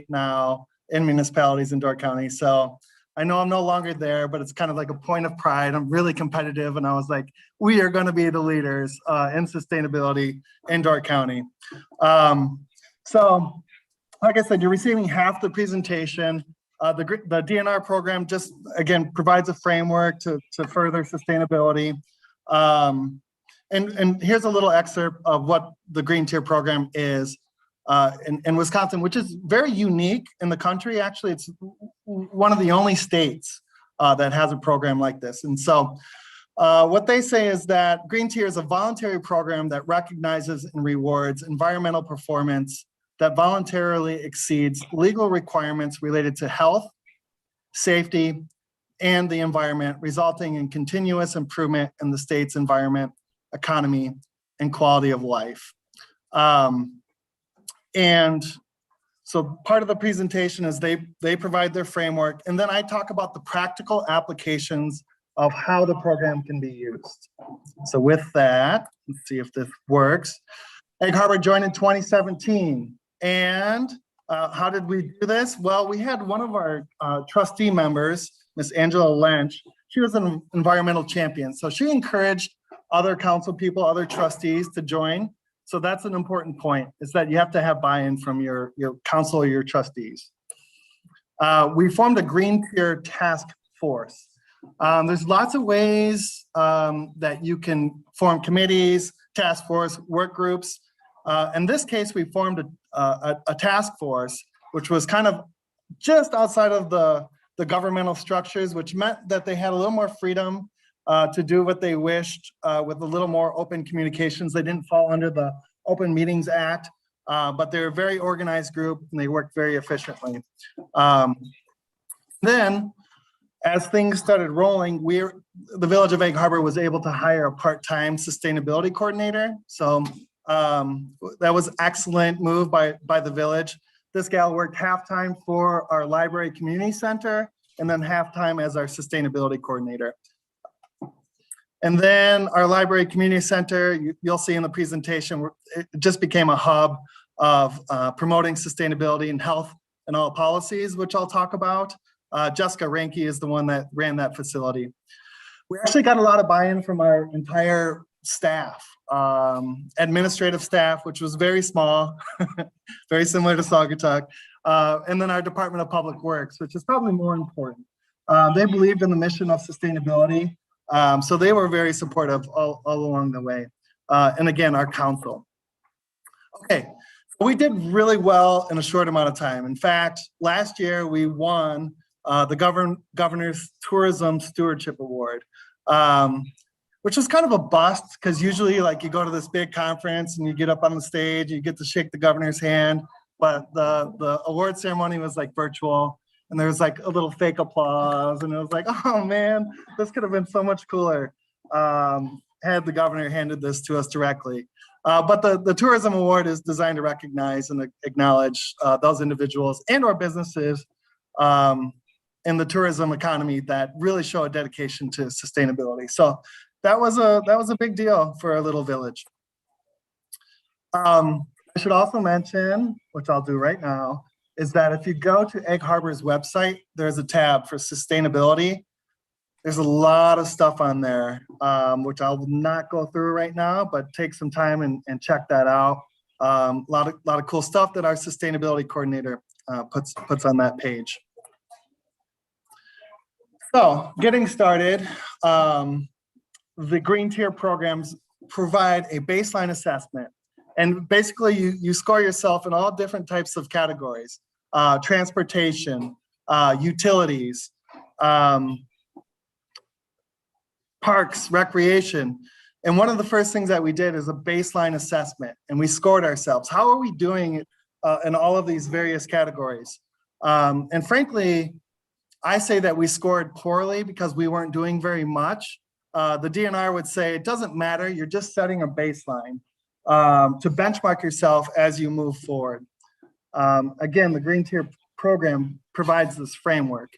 now in municipalities in Door County. So I know I'm no longer there, but it's kind of like a point of pride. I'm really competitive, and I was like, we are going to be the leaders in sustainability in Door County. So like I said, you're receiving half the presentation. The DNR program just, again, provides a framework to further sustainability. And here's a little excerpt of what the Green Tier program is in Wisconsin, which is very unique in the country. Actually, it's one of the only states that has a program like this. And so what they say is that Green Tier is a voluntary program that recognizes and rewards environmental performance that voluntarily exceeds legal requirements related to health, safety, and the environment, resulting in continuous improvement in the state's environment, economy, and quality of life. And so part of the presentation is they provide their framework, and then I talk about the practical applications of how the program can be used. So with that, let's see if this works. Egg Harbor joined in 2017. And how did we do this? Well, we had one of our trustee members, Miss Angela Lynch. She was an environmental champion. So she encouraged other council people, other trustees to join. So that's an important point, is that you have to have buy-in from your council or your trustees. We formed a Green Tier task force. There's lots of ways that you can form committees, task force, work groups. In this case, we formed a task force, which was kind of just outside of the governmental structures, which meant that they had a little more freedom to do what they wished with a little more open communications. They didn't fall under the Open Meetings Act, but they're a very organized group and they worked very efficiently. Then, as things started rolling, the Village of Egg Harbor was able to hire a part-time sustainability coordinator. So that was an excellent move by the village. This gal worked half-time for our library community center and then half-time as our sustainability coordinator. And then our library community center, you'll see in the presentation, it just became a hub of promoting sustainability and health and all policies, which I'll talk about. Jessica Ranke is the one that ran that facility. We actually got a lot of buy-in from our entire staff, administrative staff, which was very small, very similar to Saugatuck, and then our Department of Public Works, which is probably more important. They believed in the mission of sustainability, so they were very supportive all along the way. And again, our council. Okay, so we did really well in a short amount of time. In fact, last year we won the Governor's Tourism Stewardship Award, which was kind of a bust, because usually like you go to this big conference and you get up on the stage, you get to shake the governor's hand, but the award ceremony was like virtual, and there was like a little fake applause, and it was like, oh man, this could have been so much cooler had the governor handed this to us directly. But the Tourism Award is designed to recognize and acknowledge those individuals and or businesses in the tourism economy that really show a dedication to sustainability. So that was a big deal for our little village. I should also mention, which I'll do right now, is that if you go to Egg Harbor's website, there's a tab for sustainability. There's a lot of stuff on there, which I will not go through right now, but take some time and check that out. A lot of cool stuff that our sustainability coordinator puts on that page. So getting started, the Green Tier programs provide a baseline assessment. And basically you score yourself in all different types of categories: transportation, utilities, parks, recreation. And one of the first things that we did is a baseline assessment, and we scored ourselves. How are we doing in all of these various categories? And frankly, I say that we scored poorly because we weren't doing very much. The DNR would say it doesn't matter, you're just setting a baseline to benchmark yourself as you move forward. Again, the Green Tier program provides this framework.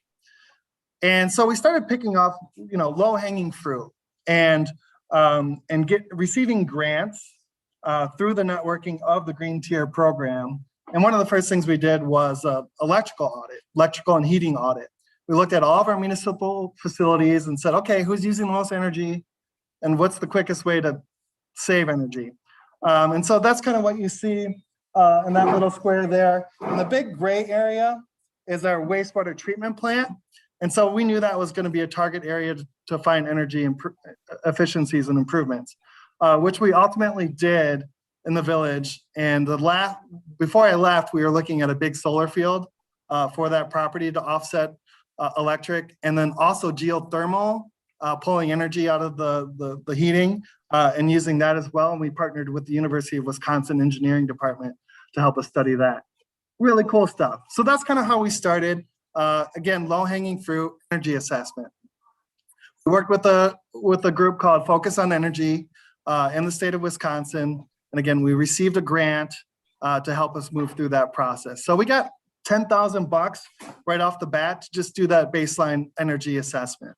And so we started picking off, low-hanging fruit and receiving grants through the networking of the Green Tier program And one of the first things we did was electrical and heating audit. We looked at all of our municipal facilities and said, okay, who's using the most energy and what's the quickest way to save energy? And so that's kind of what you see in that little square there. And the big gray area is our wastewater treatment plant. And so we knew that was going to be a target area to find energy efficiencies and improvements, which we ultimately did in the village. And before I left, we were looking at a big solar field for that property to offset electric, and then also geothermal, pulling energy out of the heating and using that as well. And we partnered with the University of Wisconsin Engineering Department to help us study that. Really cool stuff. So that's kind of how we started. Again, low-hanging fruit, energy assessment. We worked with a group called Focus on Energy in the state of Wisconsin. And again, we received a grant to help us move through that process. So we got $10,000 right off the bat to just do that baseline energy assessment.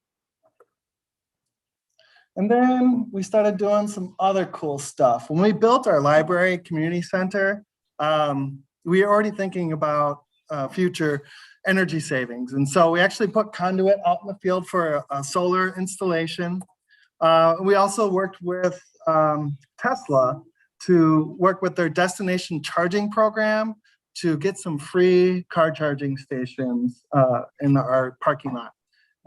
And then we started doing some other cool stuff. When we built our library community center, we were already thinking about future energy savings. And so we actually put conduit out in the field for a solar installation. We also worked with Tesla to work with their destination charging program to get some free car charging stations in our parking lot.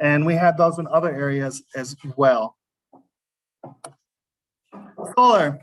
And we had those in other areas as well. Solar.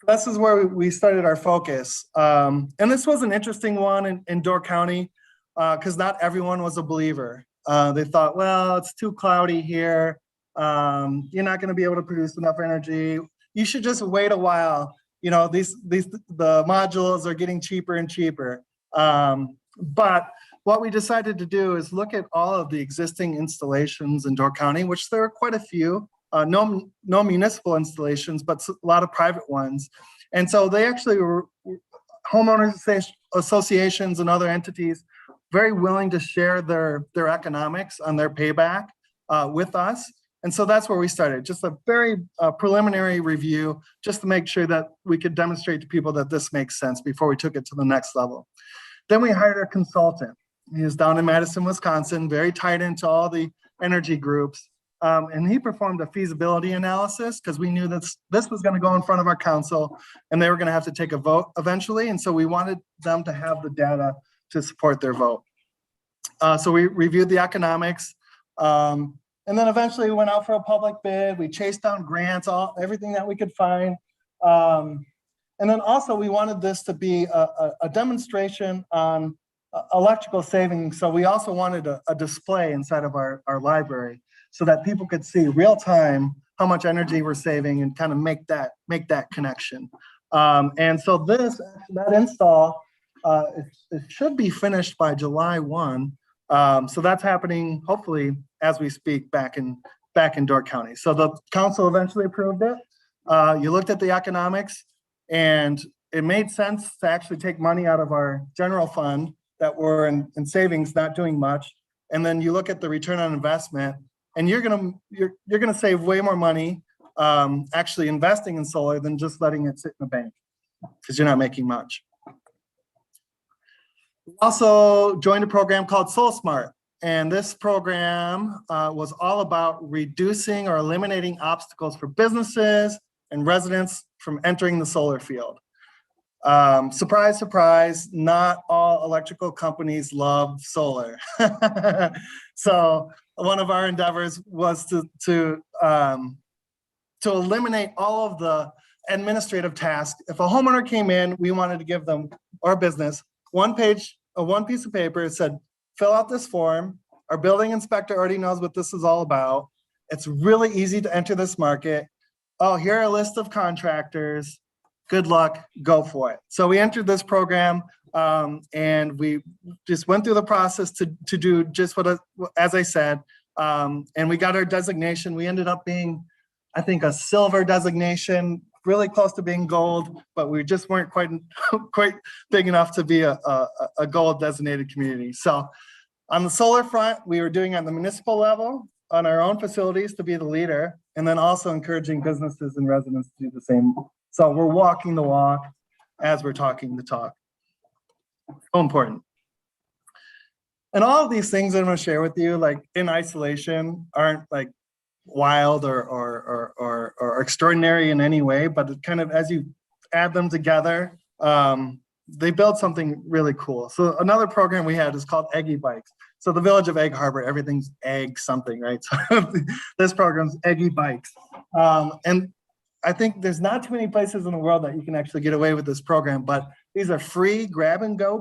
This is where we started our focus. And this was an interesting one in Door County because not everyone was a believer. They thought, well, it's too cloudy here. You're not going to be able to produce enough energy. You should just wait a while. You know, the modules are getting cheaper and cheaper. But what we decided to do is look at all of the existing installations in Door County, which there are quite a few. No municipal installations, but a lot of private ones. And so they actually were homeowners associations and other entities very willing to share their economics on their payback with us. And so that's where we started, just a very preliminary review, just to make sure that we could demonstrate to people that this makes sense before we took it to the next level. Then we hired a consultant. He was down in Madison, Wisconsin, very tied into all the energy groups. And he performed a feasibility analysis because we knew that this was going to go in front of our council and they were going to have to take a vote eventually. And so we wanted them to have the data to support their vote. So we reviewed the economics. And then eventually we went out for a public bid. We chased down grants, everything that we could find. And then also we wanted this to be a demonstration on electrical savings. So we also wanted a display inside of our library so that people could see real time how much energy we're saving and kind of make that connection. And so that install, it should be finished by July 1. So that's happening hopefully as we speak back in Door County. So the council eventually approved it. You looked at the economics and it made sense to actually take money out of our general fund that were in savings, not doing much. And then you look at the return on investment and you're gonna save way more money actually investing in solar than just letting it sit in the bank because you're not making much. We also joined a program called SoulSmart. And this program was all about reducing or eliminating obstacles for businesses and residents from entering the solar field. Surprise, surprise, not all electrical companies love solar. So one of our endeavors was to eliminate all of the administrative tasks. If a homeowner came in, we wanted to give them, or business, one piece of paper. It said, fill out this form. Our building inspector already knows what this is all about. It's really easy to enter this market. Oh, here are a list of contractors. Good luck, go for it. So we entered this program and we just went through the process to do just what, as I said, and we got our designation. We ended up being, I think, a silver designation, really close to being gold, but we just weren't quite big enough to be a gold designated community. So on the solar front, we were doing on the municipal level, on our own facilities to be the leader, and then also encouraging businesses and residents to do the same. So we're walking the walk as we're talking the talk. So important. And all of these things that I'm going to share with you, like in isolation, aren't like wild or extraordinary in any way, but it kind of, as you add them together, they build something really cool. So another program we had is called Eggy Bikes. So the village of Egg Harbor, everything's egg something, right? So this program's Eggy Bikes. And I think there's not too many places in the world that you can actually get away with this program, but these are free grab and go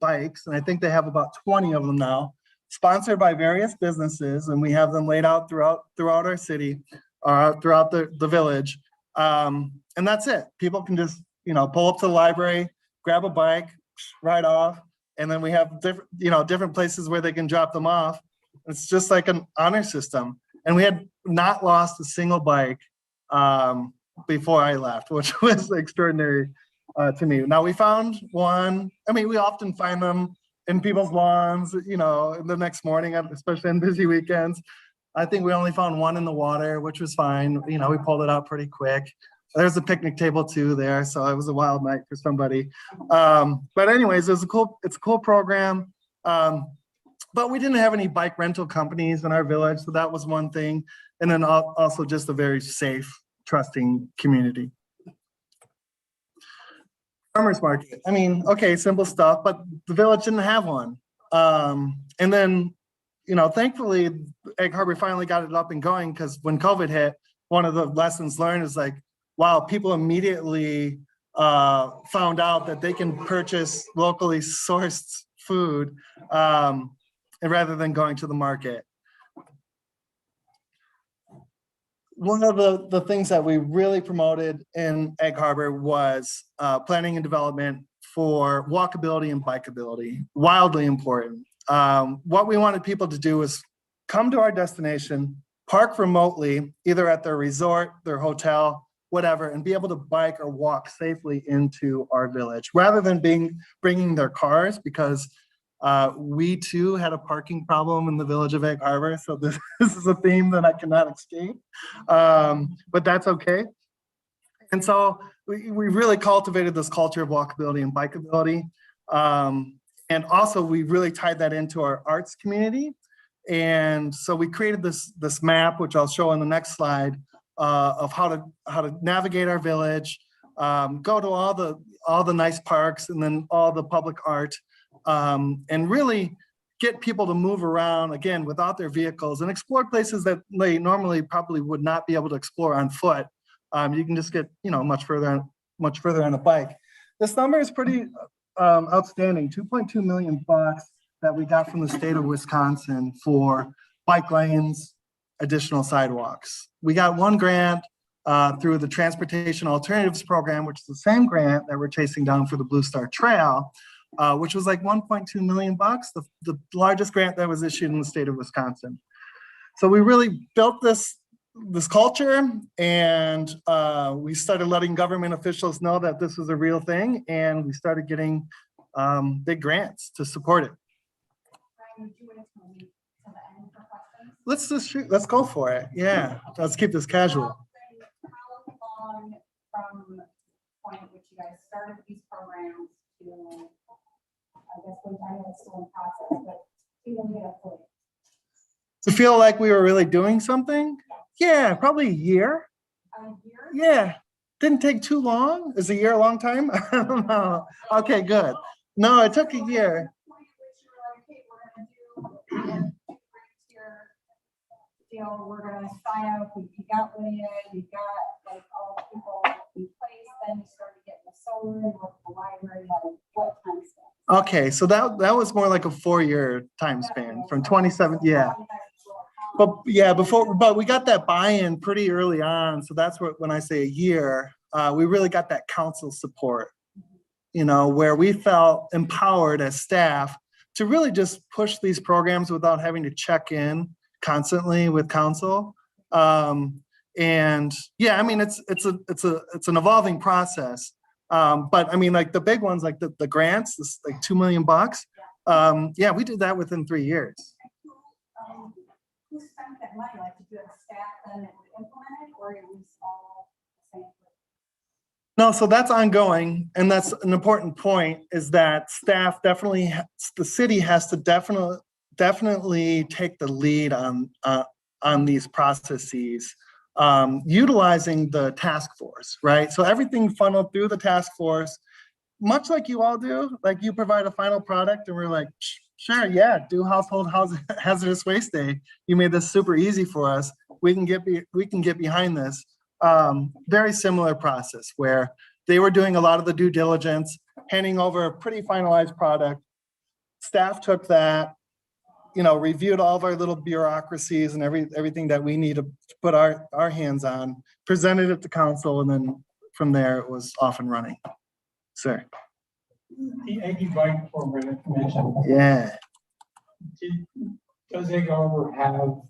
bikes. And I think they have about 20 of them now, sponsored by various businesses. And we have them laid out throughout our city, throughout the village. And that's it. People can just, pull up to the library, grab a bike, ride off. And then we have different places where they can drop them off. It's just like an honor system. And we had not lost a single bike before I left, which was extraordinary to me. Now we found one. I mean, we often find them in people's lawns, the next morning, especially on busy weekends. I think we only found one in the water, which was fine. We pulled it out pretty quick. There's a picnic table too there, so it was a wild night for somebody. But anyways, it's a cool program. But we didn't have any bike rental companies in our village, so that was one thing. And then also just a very safe, trusting community. Farmers market. I mean, okay, simple stuff, but the village didn't have one. And then, thankfully, Egg Harbor finally got it up and going, because when COVID hit, one of the lessons learned is like, wow, people immediately found out that they can purchase locally sourced food rather than going to the market. One of the things that we really promoted in Egg Harbor was planning and development for walkability and bikeability, wildly important. What we wanted people to do is come to our destination, park remotely, either at their resort, their hotel, whatever, and be able to bike or walk safely into our village, rather than bringing their cars, because we too had a parking problem in the village of Egg Harbor. So this is a theme that I cannot escape, but that's okay. And so we really cultivated this culture of walkability and bikeability. And also we really tied that into our arts community. And so we created this map, which I'll show on the next slide, of how to navigate our village, go to all the nice parks, and then all the public art, and really get people to move around again without their vehicles and explore places that they normally probably would not be able to explore on foot. You can just get much further on a bike. This number is pretty outstanding. $2.2 million that we got from the state of Wisconsin for bike lanes, additional sidewalks. We got one grant through the Transportation Alternatives Program, which is the same grant that we're chasing down for the Blue Star Trail, which was like $1.2 million, the largest grant that was issued in the state of Wisconsin. So we really built this culture, and we started letting government officials know that this was a real thing, and we started getting big grants to support it. Ryan, would you want to tell me to the end for questions? Let's just shoot. Let's go for it. Yeah, let's keep this casual. How long from the point at which you guys started these programs to, I guess, when I know it's still in process, but to them get a fully? To feel like we were really doing something? Yeah, probably a year. A year? Yeah, didn't take too long. Is a year a long time? I don't know. Okay, good. No, it took a year. We're gonna sign up. We got Winnie, we got like all the people in place. Then we started getting the solar and the library. Like what time span? Okay, so that was more like a 4-year time span from 27. Yeah, but we got that buy-in pretty early on. So that's what, when I say a year, we really got that council support. Where we felt empowered as staff to really just push these programs without having to check in constantly with council. And yeah, I mean, it's an evolving process. But I mean, like the big ones, like the grants, this like $2 million. Yeah, we did that within 3 years. Who spent that money? Like, did you have staff then that would implement it, or it was all the same? No, so that's ongoing, and that's an important point, is that staff definitely, the city has to definitely take the lead on these processes, utilizing the task force, right? So everything funneled through the task force, much like you all do, like you provide a final product and we're like, sure, yeah, do household hazardous waste day. You made this super easy for us. We can get behind this. Very similar process where they were doing a lot of the due diligence, handing over a pretty finalized product. Staff took that, reviewed all of our little bureaucracies and everything that we need to put our hands on, presented it to council, and then from there it was off and running. Sir. The Eggy Bike program that you mentioned. Yeah. Does Egg Harbor have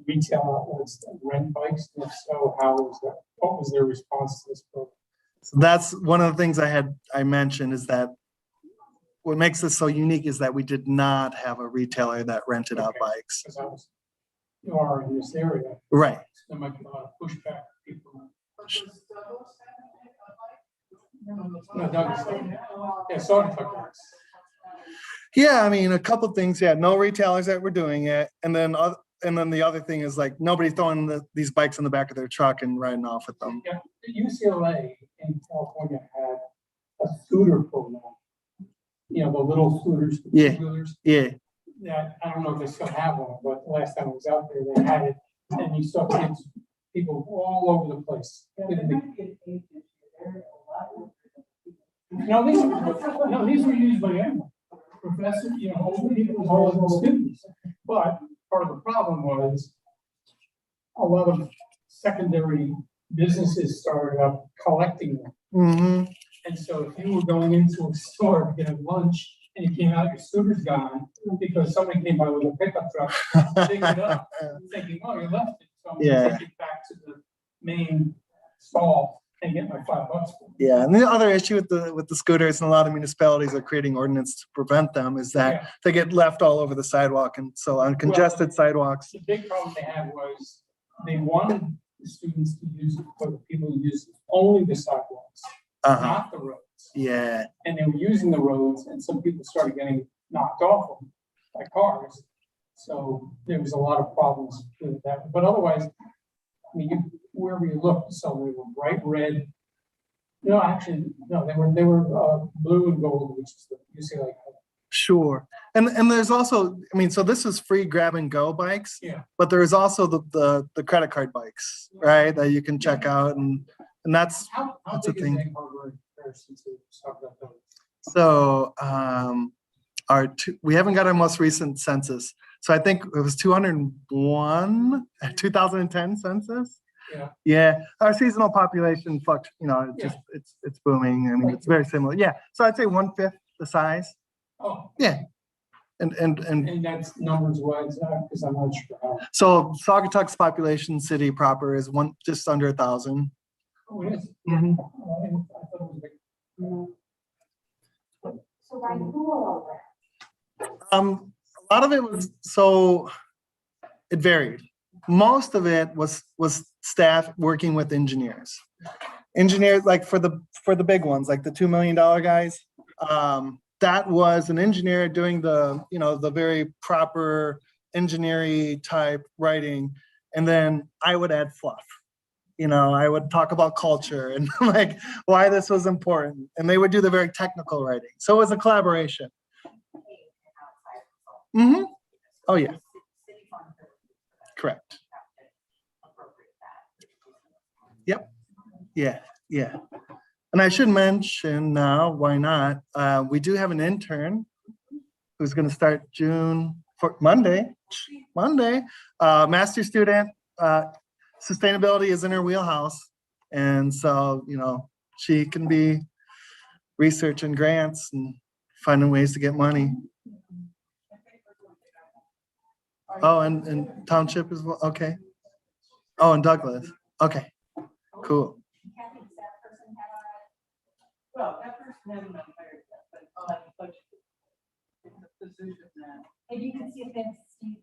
retail outlets that rent bikes? And if so, how was that? What was their response to this program? So that's one of the things I mentioned, is that what makes this so unique is that we did not have a retailer that rented out bikes. Because you are in this area. Right. There might be a lot of pushback. People. No, Douglas. Yeah, sort of. Yeah, I mean, a couple things. Yeah, no retailers that were doing it, and then the other thing is like nobody throwing these bikes in the back of their truck and riding off with them. Yeah, UCLA in California had a scooter program. The little scooters. Yeah. Scooters. Yeah. Yeah, I don't know if they still have one, but the last time I was out there, they had it, and you saw kids, people all over the place. These were used by everyone. Professors, older people as well as the students. But part of the problem was a lot of secondary businesses started up collecting them. Mm-hmm. And so if you were going into a store to get a lunch and you came out, your scooter's gone because somebody came by with a pickup truck, picked it up, thinking, oh, you left it. So I'm going to take it back to the main stall and get my $5 for it. Yeah, and the other issue with the scooters, and a lot of municipalities are creating ordinance to prevent them, is that they get left all over the sidewalk, and so on congested sidewalks. The big problem they had was they wanted the students to use it for the people who use only the sidewalks, not the roads. Yeah. And they were using the roads, and some people started getting knocked off them by cars. So there was a lot of problems with that. But otherwise, I mean, wherever you look, so they were bright red. No, actually, no, they were blue and gold, which is the UCLA color. Sure. And there's also, I mean, so this is free grab and go bikes. Yeah. But there is also the credit card bikes, right? That you can check out, and that's that's a thing. Egg Harbor in comparison to South Dakota? So we haven't got our most recent census. So I think it was 201 at 2010 census. Yeah. Yeah. Our seasonal population it's booming. I mean, it's very similar. Yeah. So I'd say 1/5 the size. Oh. Yeah. And that's numbers wise, because I'm not sure how. So Saugatuck's population, city proper, is just under 1,000. Oh, it is. Mm-hmm. I thought it was big. So Ryan, who all that? A lot of it was, so it varied. Most of it was staff working with engineers. Engineers, like for the big ones, like the $2 million guys. That was an engineer doing the very proper engineering type writing, and then I would add fluff. I would talk about culture and like why this was important, and they would do the very technical writing. So it was a collaboration. Mm-hmm. Oh yeah. Correct. Yep. Yeah. Yeah. And I should mention now, why not? We do have an intern who's going to start Monday. Master student. Sustainability is in her wheelhouse. And so, she can be researching grants and finding ways to get money. Oh, and township as well. Okay. Oh, and Douglas. Okay. Cool. Well, that person hasn't been hired yet, but it's a position now. Maybe you can see if it's Steve.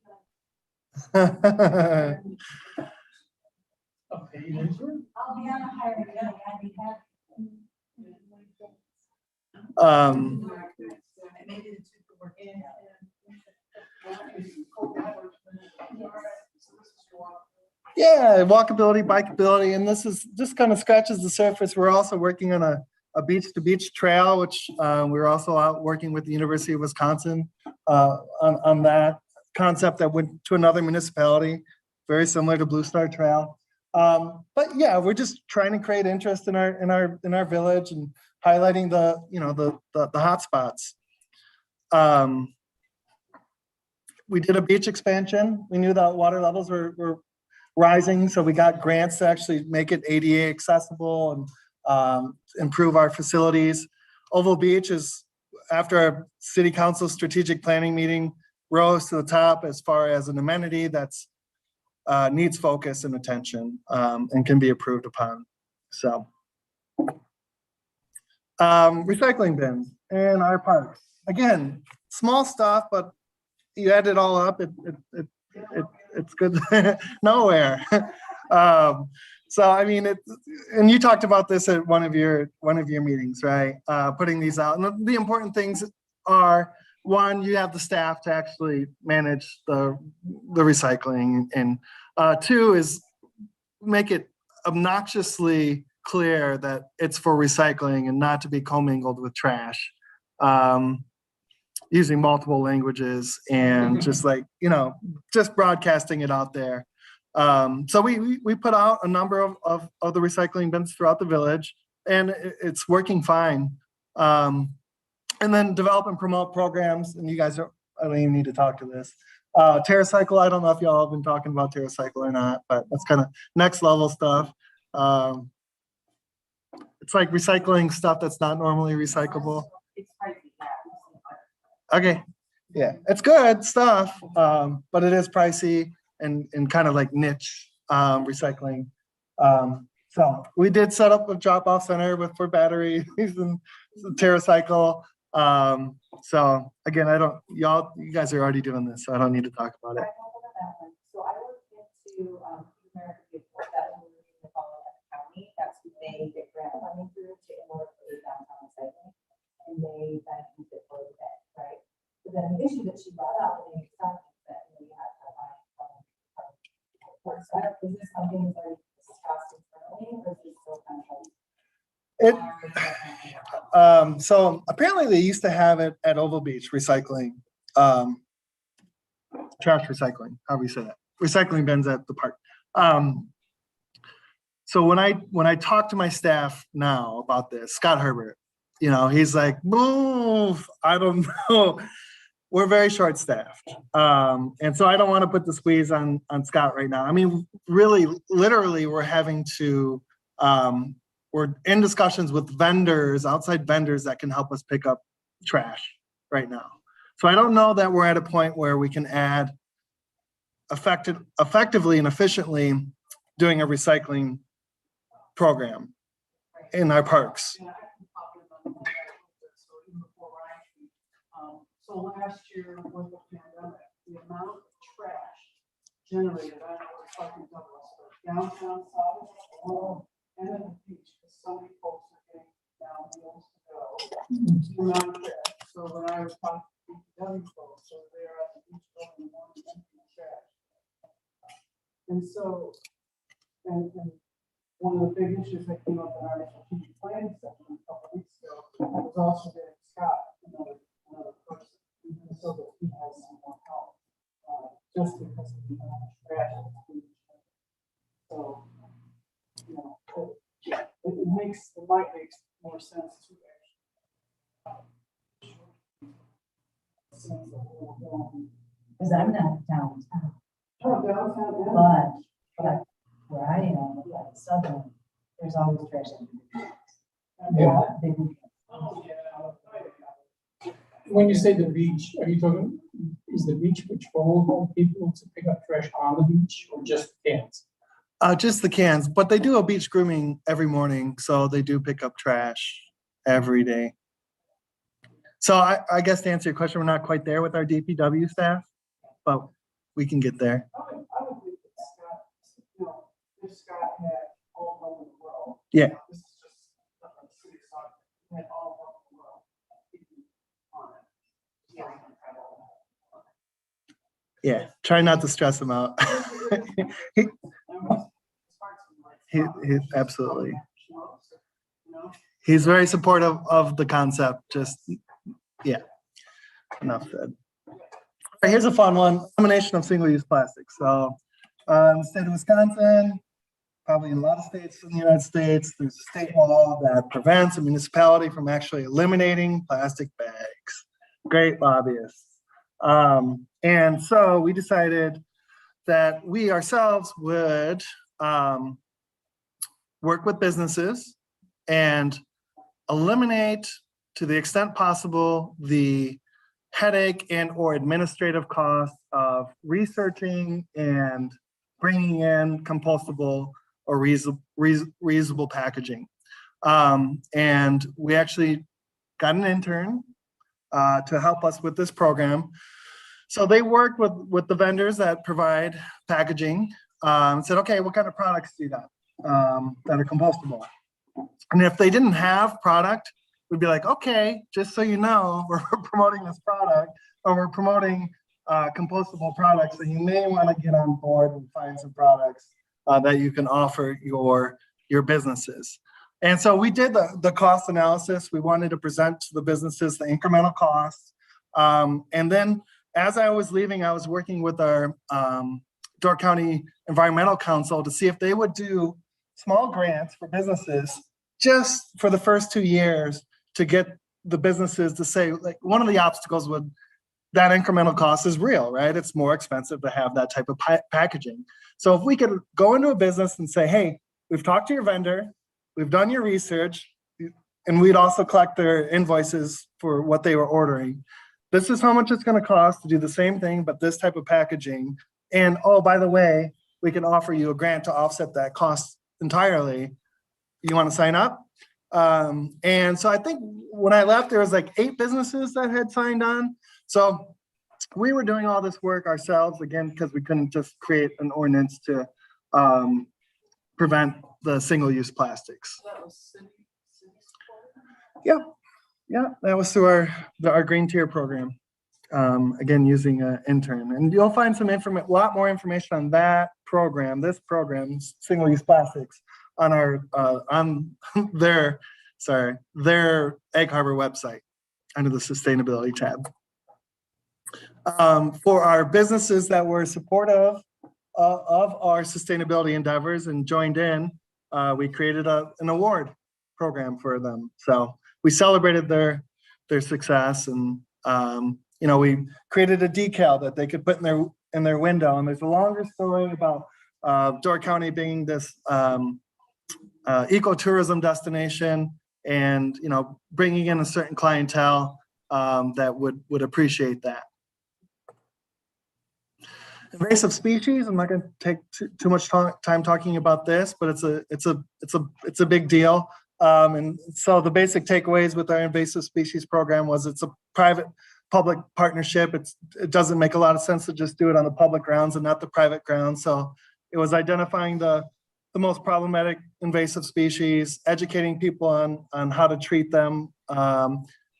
Okay, you didn't. I'll be on a hiring committee. I'd be happy. Maybe the two could work in. Yeah, walkability, bikeability, and this is just kind of scratches the surface. We're also working on a beach-to-beach trail, which we're also out working with the University of Wisconsin on that concept that went to another municipality, very similar to Blue Star Trail. But yeah, we're just trying to create interest in our village and highlighting the hot spots. We did a beach expansion. We knew that water levels were rising, so we got grants to actually make it ADA accessible and improve our facilities. Oval Beach is, after our city council strategic planning meeting, rose to the top as far as an amenity that's needs focus and attention and can be improved upon. So recycling bins in our parks. Again, small stuff, but you add it all up, it's good. Nowhere. So I mean, and you talked about this at one of your meetings, right? Putting these out, and the important things are, one, you have the staff to actually manage the recycling, and two is make it obnoxiously clear that it's for recycling and not to be commingled with trash. Using multiple languages and just just broadcasting it out there. So we put out a number of the recycling bins throughout the village, and it's working fine. And then develop and promote programs, and you guys I don't even need to talk to this. TerraCycle, I don't know if y'all have been talking about TerraCycle or not, but that's kind of next level stuff. It's like recycling stuff that's not normally recyclable. Okay, yeah, it's good stuff, but it is pricey and kind of like niche recycling. So we did set up a drop-off center for batteries and TerraCycle. So again, you guys are already doing this, so I don't need to talk about it. So I looked into American Beautiful that we were in the county. That's who they get grant funding through to in order for the downtown recycling, and they kind of use it for the day, right? But then the issue that she brought up, and it's not that we have to buy is this something that's already discussed internally, or is this still kind of like? So apparently they used to have it at Oval Beach, recycling, trash recycling, however you say that, recycling bins at the park. So when I talk to my staff now about this, Scott Herbert, he's like, move, I don't know. We're very short-staffed. And so I don't want to put the squeeze on Scott right now. I mean, really, literally, we're having to, we're in discussions with vendors, outside vendors that can help us pick up trash right now. So I don't know that we're at a point where we can add effectively and efficiently doing a recycling program in our parks. So last year with the pandemic, the amount of trash generated, I know we're talking Douglas, but downtown South and at the beach, because so many folks are getting down meals to go. The amount of trash. So when I was talking to DPW folks, so they're at the beach building in the morning emptying trash. And so, and one of the big issues that came up in our strategic planning session a couple of weeks ago was also getting Scott, another person. So that he has some more help, just because of the trash. So, it might make more sense to actually. Because I'm not downtown, Oh, downtown, but where I am, like southern, there's always trash. Yeah. They do. oh, yeah. When you say the beach, are you talking, is the beach patrol people to pick up trash on the beach or just cans? Just the cans, but they do a beach grooming every morning, so they do pick up trash every day. So I guess to answer your question, we're not quite there with our DPW staff, but we can get there. I would think that Scott, if Scott had all over the world. Yeah. This is just city side, had all over the world. Yeah, try not to stress him out. he, absolutely. He's very supportive of the concept. Just, yeah, enough said. All right, here's a fun one, elimination of single-use plastics. So, state of Wisconsin, probably in a lot of states in the United States, there's a state law that prevents a municipality from actually eliminating plastic bags. Great lobbyists. And so we decided that we ourselves would work with businesses and eliminate, to the extent possible, the headache and or administrative cost of researching and bringing in compostable or reusable packaging. And we actually got an intern to help us with this program. So they worked with the vendors that provide packaging and said, okay, what kind of products do you got that are compostable? And if they didn't have product, we'd be like, okay, just so you know, we're promoting this product, or we're promoting compostable products, so you may want to get on board and find some products that you can offer your businesses. And so we did the cost analysis. We wanted to present to the businesses the incremental costs. And then as I was leaving, I was working with our Door County Environmental Council to see if they would do small grants for businesses just for the first 2 years to get the businesses to say, like, one of the obstacles with that incremental cost is real, right? It's more expensive to have that type of packaging. So if we could go into a business and say, hey, we've talked to your vendor, we've done your research, and we'd also collect their invoices for what they were ordering. This is how much it's going to cost to do the same thing, but this type of packaging. And oh, by the way, we can offer you a grant to offset that cost entirely. You want to sign up? And so I think when I left, there was like 8 businesses that had signed on. So we were doing all this work ourselves, again, because we couldn't just create an ordinance to prevent the single-use plastics. Yeah, that was through our Green Tier program. Again, using an intern, and you'll find some a lot more information on that program, this program, single-use plastics, on our on their Egg Harbor website under the sustainability tab. For our businesses that were supportive of our sustainability endeavors and joined in, we created an award program for them. So we celebrated their success, and we created a decal that they could put in their window. And there's a longer story about Door County being this ecotourism destination, and bringing in a certain clientele that would appreciate that. Invasive species. I'm not going to take too much time talking about this, but it's a big deal. And so the basic takeaways with our invasive species program was it's a private-public partnership. It doesn't make a lot of sense to just do it on the public grounds and not the private grounds. So it was identifying the most problematic invasive species, educating people on how to treat them,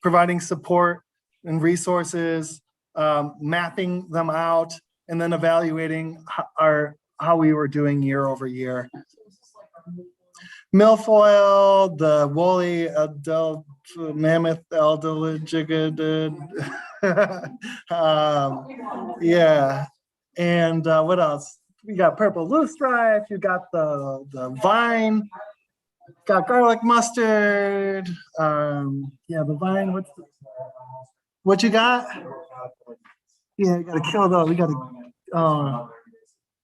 providing support and resources, mapping them out, and then evaluating how we were doing year over year. Milfoil, the woolly mammoth elderligid, yeah. And what else? We got purple loosestrife. You got the vine. Got garlic mustard. Yeah, the vine. What you got? Yeah, you gotta kill those. We gotta.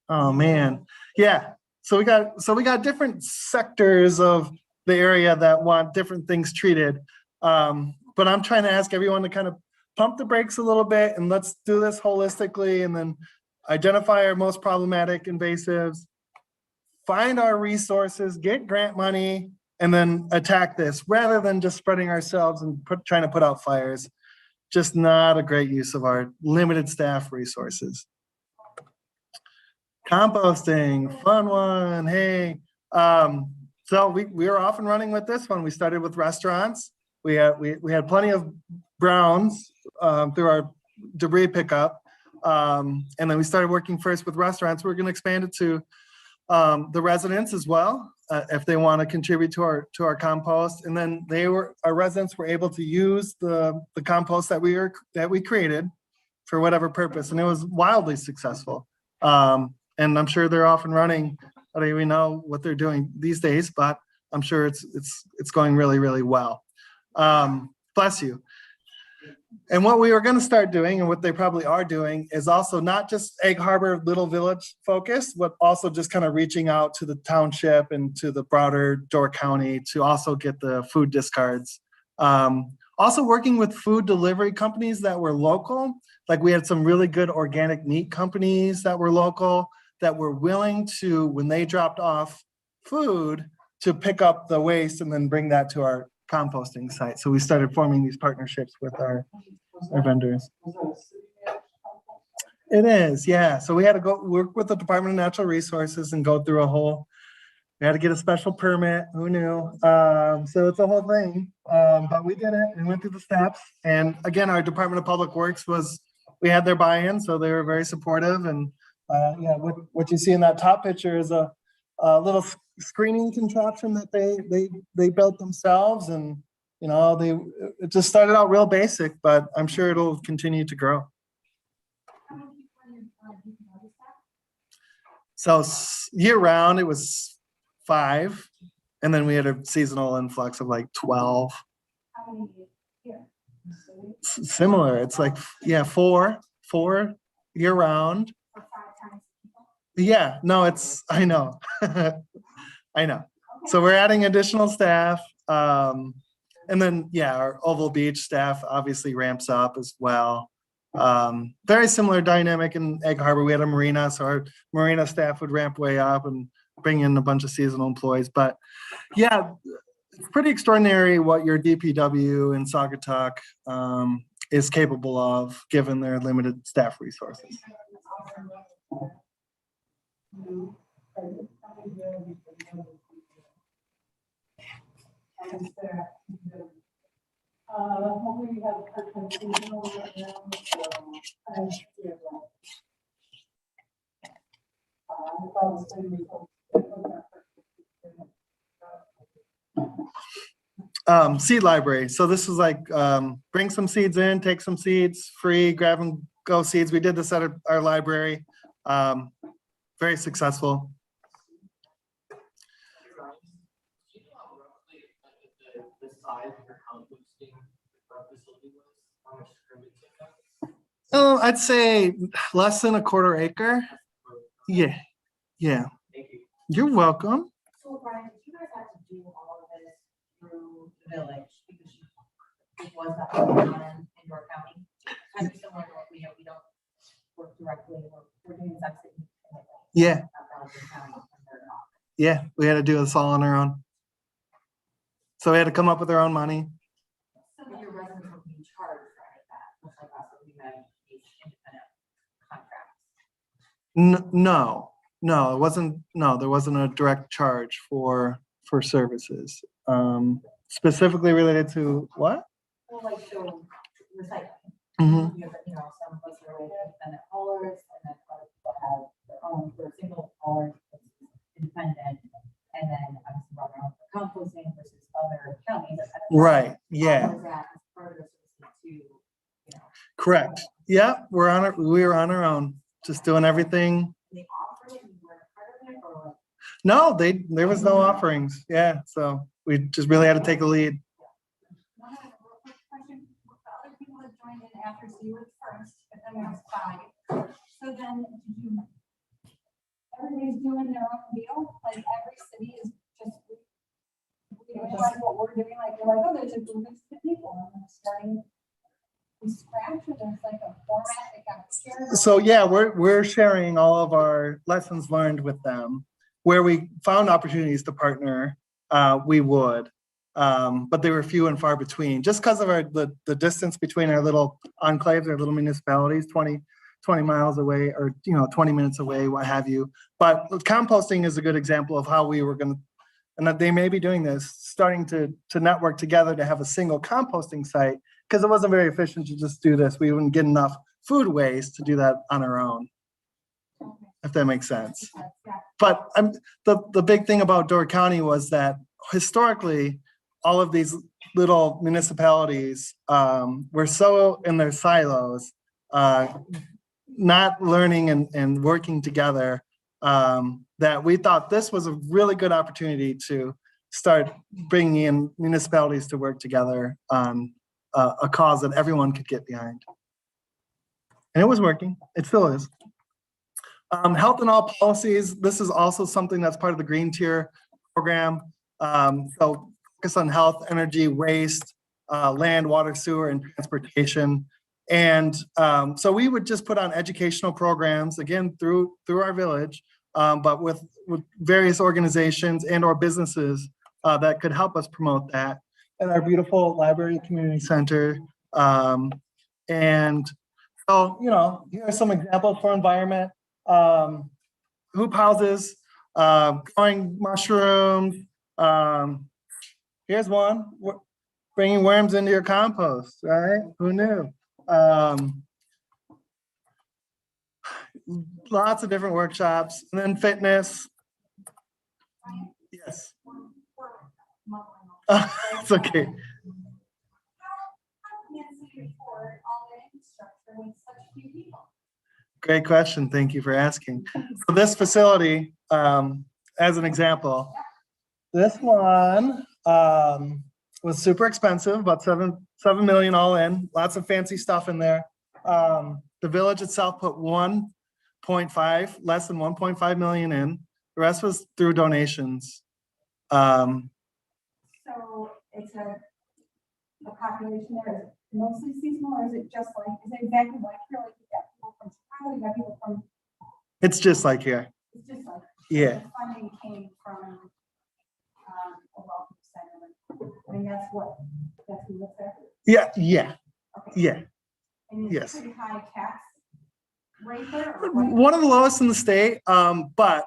Oh man. Yeah. So we got different sectors of the area that want different things treated. But I'm trying to ask everyone to kind of pump the brakes a little bit, and let's do this holistically, and then identify our most problematic invasives, find our resources, get grant money, and then attack this rather than just spreading ourselves and trying to put out fires. Just not a great use of our limited staff resources. Composting, fun one. Hey, so we were off and running with this one. We started with restaurants. We had plenty of browns through our debris pickup. And then we started working first with restaurants. We're going to expand it to the residents as well, if they want to contribute to our compost. And then our residents were able to use the compost that we created for whatever purpose, and it was wildly successful. And I'm sure they're off and running. I don't even know what they're doing these days, but I'm sure it's going really, really well. Bless you. And what we were going to start doing, and what they probably are doing, is also not just Egg Harbor Little Village focused, but also just kind of reaching out to the township and to the broader Door County to also get the food discards. Also working with food delivery companies that were local. Like we had some really good organic meat companies that were local that were willing to, when they dropped off food, to pick up the waste and then bring that to our composting site. So we started forming these partnerships with our vendors. It is, yeah. So we had to go work with the Department of Natural Resources and go through we had to get a special permit. Who knew? So it's a whole thing. But we did it and went through the steps. And again, our Department of Public Works we had their buy-in, so they were very supportive. And yeah, what you see in that top picture is a little screening contraption that they built themselves. And it just started out real basic, but I'm sure it'll continue to grow. So year round, it was 5, and then we had a seasonal influx of like 12. How many here? Similar. It's like, yeah, 4 year round. For 5 times people? Yeah, no, I know. I know. So we're adding additional staff. And then, yeah, our Oval Beach staff obviously ramps up as well. Very similar dynamic in Egg Harbor. We had a marina, so our marina staff would ramp way up and bring in a bunch of seasonal employees. But yeah, it's pretty extraordinary what your DPW in Saugatuck is capable of, given their limited staff resources. Hopefully we have part-time seasonal right now, so I thought it was going to be Seed library. So this is like bring some seeds in, take some seeds, free grab and go seeds. We did this at our library. Very successful. Oh, I'd say less than a quarter acre. Yeah, yeah. Thank you. You're welcome. So Brian, did you guys have to do all of this through the village because it was not done in York County? Kind of similar to what we don't work directly, we're doing the exact same thing. Yeah. County, Yeah, we had to do this all on our own. So we had to come up with our own money. So your residents were being charged for any of that, much like us, we had these independent contracts. No, it wasn't. No, there wasn't a direct charge for services. Specifically related to what? Well, like, so recycling. Mm-hmm. You have, some folks are related to independent haulers, and then other people have their own, for single hauler, independent, and then obviously run their own for composting versus other counties. Right. Yeah. How is that as part of the services to, Correct. Yeah, we were on our own, just doing everything. they offer it and you were part of it, or like? No, there was no offerings. Yeah, so we just really had to take a lead. One other real quick question, the other people that joined in after Stewart first, but then there was 5. So then, everybody's doing their own deal, like every city is just doing like what we're doing, like they're like, oh, there's a group of people, and I'm starting from scratch, or there's like a format that got shared. So yeah, we're sharing all of our lessons learned with them. Where we found opportunities to partner, we would, but they were few and far between, just because of the distance between our little enclaves, our little municipalities, 20 miles away, or 20 minutes away, what have you. But composting is a good example of how we were going to, and that they may be doing this, starting to network together to have a single composting site, because it wasn't very efficient to just do this. We wouldn't get enough food waste to do that on our own, if that makes sense. Yeah. But the big thing about Door County was that historically, all of these little municipalities were so in their silos, not learning and working together, that we thought this was a really good opportunity to start bringing in municipalities to work together on a cause that everyone could get behind. And it was working. It still is. Health and all policies. This is also something that's part of the Green Tier program. So focus on health, energy, waste, land, water, sewer, and transportation. And so we would just put on educational programs, again, through our village, but with various organizations and or businesses that could help us promote that. And our beautiful library community center. And so, you know, here are some examples for environment. Hoop houses, growing mushrooms. Here's one, bringing worms into your compost, right? Who knew? Lots of different workshops, and then fitness. Yes. It's okay. Great question. Thank you for asking. So this facility, as an example, this one was super expensive, about 7 million all in, lots of fancy stuff in there. The village itself put 1.5, less than 1.5 million in. The rest was through donations. So it's a population there, is it mostly seasonal, or is it just like, is it exactly like here, like you got people from Chicago, you got people from, It's just like here. it's just like. Yeah. The funding came from, a welcome center, I mean, that's what looks at. Yeah. Okay. Yeah. And Yes. it's pretty high tax rate there, or what? One of the lowest in the state, but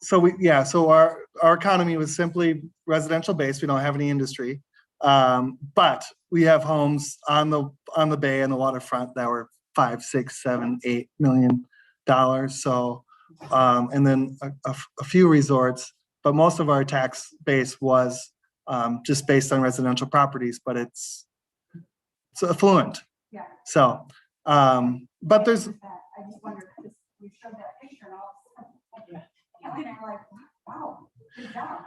so our economy was simply residential based. We don't have any industry, but we have homes on the bay and the waterfront that were $5, $6, $7, $8 million. So, and then a few resorts, but most of our tax base was just based on residential properties, but it's affluent. Yeah. So, but there's. I just wondered, because you showed that picture and all of a sudden, and I'm like, wow, good job.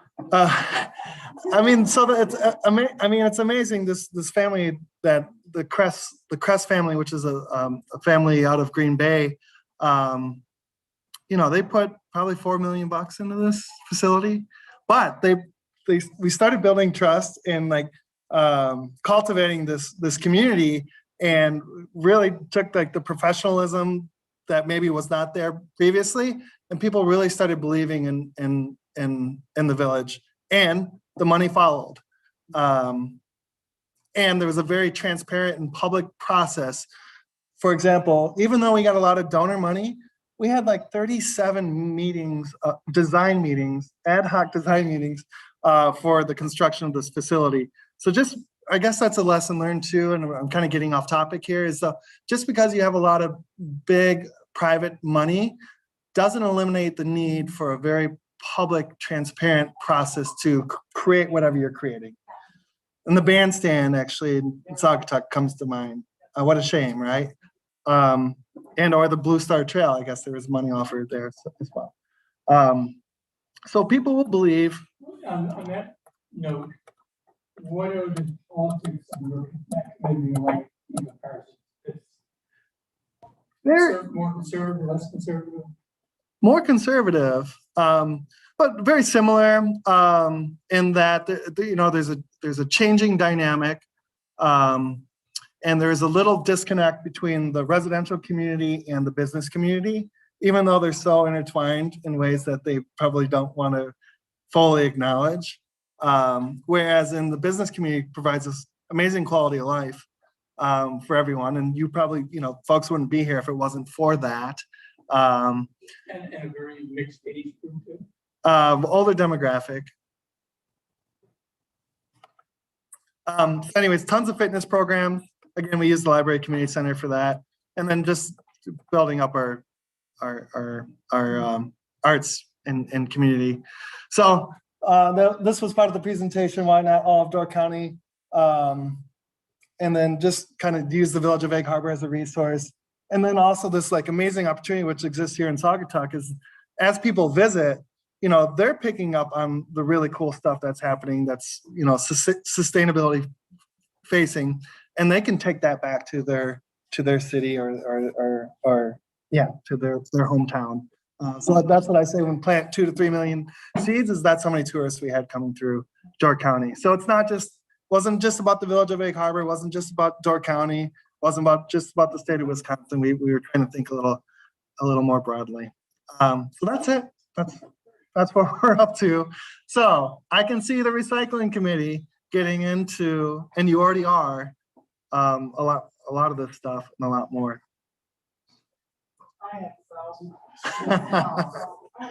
I mean, so that it's amazing. This family, that the Crest family, which is a family out of Green Bay, you know, they put probably $4 million into this facility, but we started building trust and like cultivating this community, and really took like the professionalism that maybe was not there previously, and people really started believing in the village, and the money followed. And there was a very transparent and public process. For example, even though we got a lot of donor money, we had like 37 meetings, design meetings, ad hoc design meetings for the construction of this facility. So just, I guess that's a lesson learned too, and I'm kind of getting off topic here, is just because you have a lot of big private money doesn't eliminate the need for a very public, transparent process to create whatever you're creating. And the bandstand actually in Saugatuck comes to mind. What a shame, right? And or the Blue Star Trail, I guess there was money offered there as well. So people will believe. On that note, what are the politics maybe like in comparison? They're More conservative, less conservative? More conservative, but very similar in that you know there's a changing dynamic, and there's a little disconnect between the residential community and the business community, even though they're so intertwined in ways that they probably don't want to fully acknowledge. Whereas in the business community provides us amazing quality of life for everyone, and you probably, you know, folks wouldn't be here if it wasn't for that. And a very mixed age group too. Older demographic. Anyways, tons of fitness programs. Again, we use the library community center for that. and then just building up our arts and community. So this was part of the presentation, why not all of Door County? And then just kind of use the village of Egg Harbor as a resource. And then also this like amazing opportunity which exists here in Saugatuck is as people visit, you know, they're picking up on the really cool stuff that's happening that's, you know, sustainability facing, and they can take that back to their city or yeah, to their hometown. So that's what I say when plant 2 to 3 million seeds, is that's how many tourists we had coming through Door County. So it's not just, wasn't just about the village of Egg Harbor, it wasn't just about Door County, wasn't just about the state of Wisconsin. We were trying to think a little more broadly. So that's it. That's what we're up to. So I can see the recycling committee getting into, and you already are, a lot of this stuff and a lot more. I have 1,000 questions. I have 1,000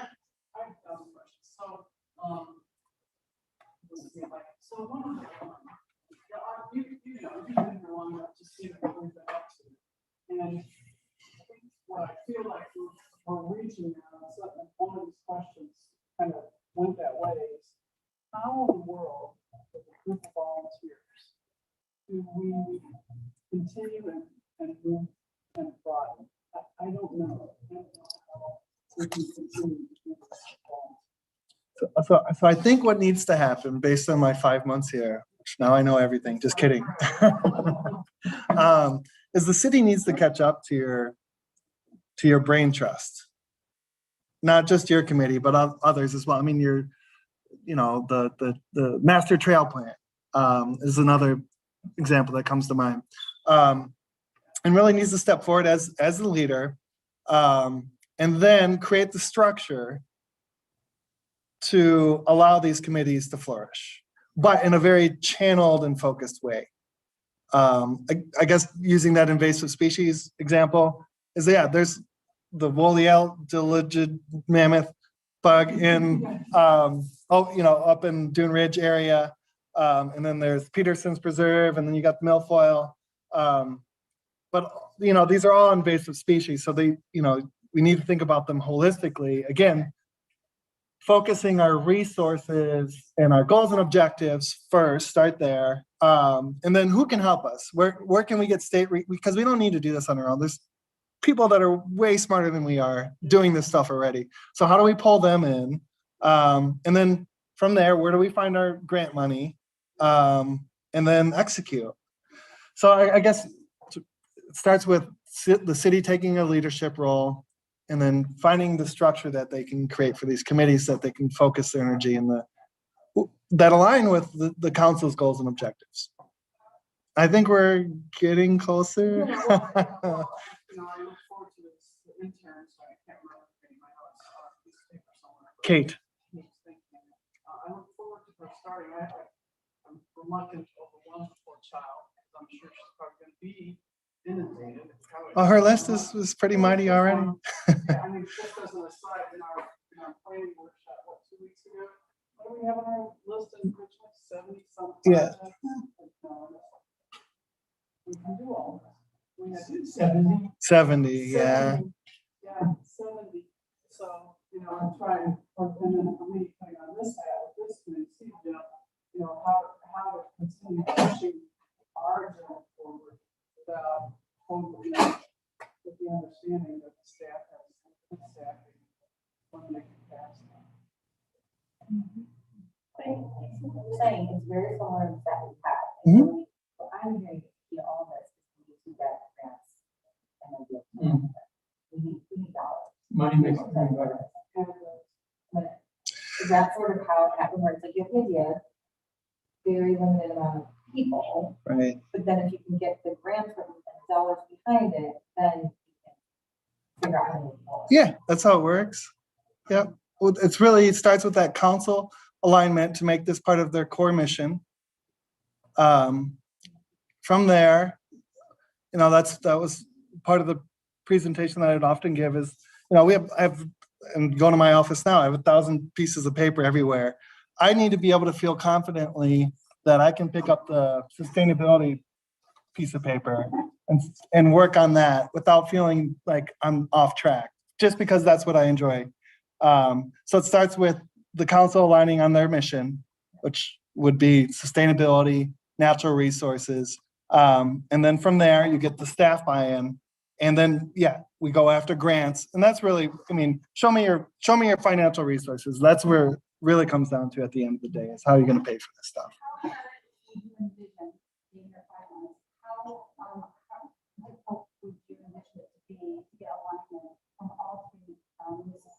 questions. So, let's see if I can. So one of the, you know, you've been here long enough to see the things that up to. And I think what I feel like we're reaching now, so one of these questions kind of went that way, is how in the world, with a group of volunteers, do we continue and move and thrive? I don't know. I don't know how we can continue to do this. So I think what needs to happen based on my 5 months here, which now I know everything, just kidding, is the city needs to catch up to your brain trust. Not just your committee, but others as well. I mean, you know, the master trail plan is another example that comes to mind. And really needs to step forward as the leader, and then create the structure to allow these committees to flourish, but in a very channeled and focused way. I guess using that invasive species example is, yeah, there's the woolly diligid mammoth bug in, up in Dune Ridge area. And then there's Peterson's Preserve, and then you got the milfoil. But, you know, these are all invasive species. So they, you know, we need to think about them holistically. Again, focusing our resources and our goals and objectives first, start there. And then who can help us? Where can we get because we don't need to do this on our own. There's people that are way smarter than we are doing this stuff already. So how do we pull them in? And then from there, where do we find our grant money? And then execute. So I guess it starts with the city taking a leadership role, and then finding the structure that they can create for these committees that they can focus their energy in that align with the council's goals and objectives. I think we're getting closer. You know, I look forward to this intern, so I can't remember my notes. Piece of paper somewhere. Kate. I look forward to her starting. I'm reluctant to overwhelm the poor child, because I'm sure she's probably going to be inundated. Oh, her list is pretty mighty already. Yeah, I mean, just as an aside, in our planning workshop, 2 weeks ago, what do we have on our list in Richmond? 70 something. Yeah. We can do all this. We have 70. 70, yeah. Yeah, 70. So, you know, I'm trying, and then for me, putting on this hat, this committee, you know, how to continue pushing our agenda forward without, you know, with the understanding that the staff has good staffing when they can pass that. I'm saying it's very similar to that we have. Mhm. So I'm hearing you all this, we do that grants. And then we need dollars. Money makes everything better. Is that sort of how it happened, where it's like you have the idea, very limited amount of people, Right. but then if you can get the grants and dollars behind it, then you can figure out how to move forward. Yeah, that's how it works. Yep. Well, it starts with that council alignment to make this part of their core mission. From there, you know, that was part of the presentation that I'd often give is, you know, and going to my office now, I have 1,000 pieces of paper everywhere. I need to be able to feel confidently that I can pick up the sustainability piece of paper and work on that without feeling like I'm off track, just because that's what I enjoy. So it starts with the council aligning on their mission, which would be sustainability, natural resources. And then from there, you get the staff buy-in. And then, yeah, we go after grants. And that's really, I mean, show me your financial resources. That's where it really comes down to at the end of the day, is how you're going to pay for this stuff. How hard do you envision being your finance? How difficult would you envision it to be to get alignment from all three municipalities?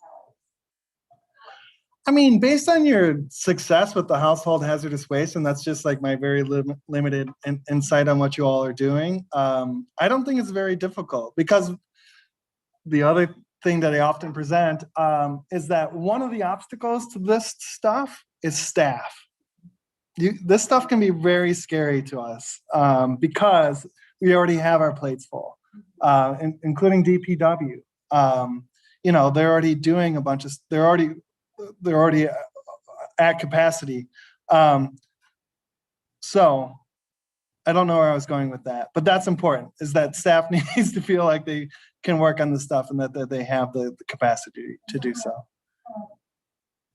I mean, based on your success with the household hazardous waste, and that's just like my very limited insight on what you all are doing, I don't think it's very difficult, because the other thing that I often present is that one of the obstacles to this stuff is staff. This stuff can be very scary to us because we already have our plates full, including DPW. You know, they're already doing a bunch of, they're already at capacity. So I don't know where I was going with that, but that's important, is that staff needs to feel like they can work on the stuff and that they have the capacity to do so.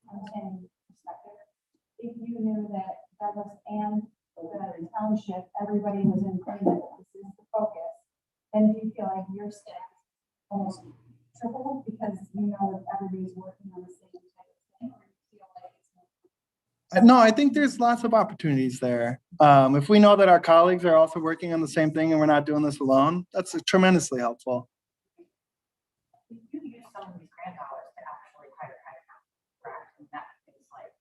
I'm saying perspective. If you knew that Douglas and the township, everybody was in agreement, this is the focus, then do you feel like your staff almost tripled because you know that everybody's working on the same type of thing? Or you feel like it's No, I think there's lots of opportunities there. If we know that our colleagues are also working on the same thing and we're not doing this alone, that's tremendously helpful. You use some of these grant dollars to actually hire headcount, correct? And that is like,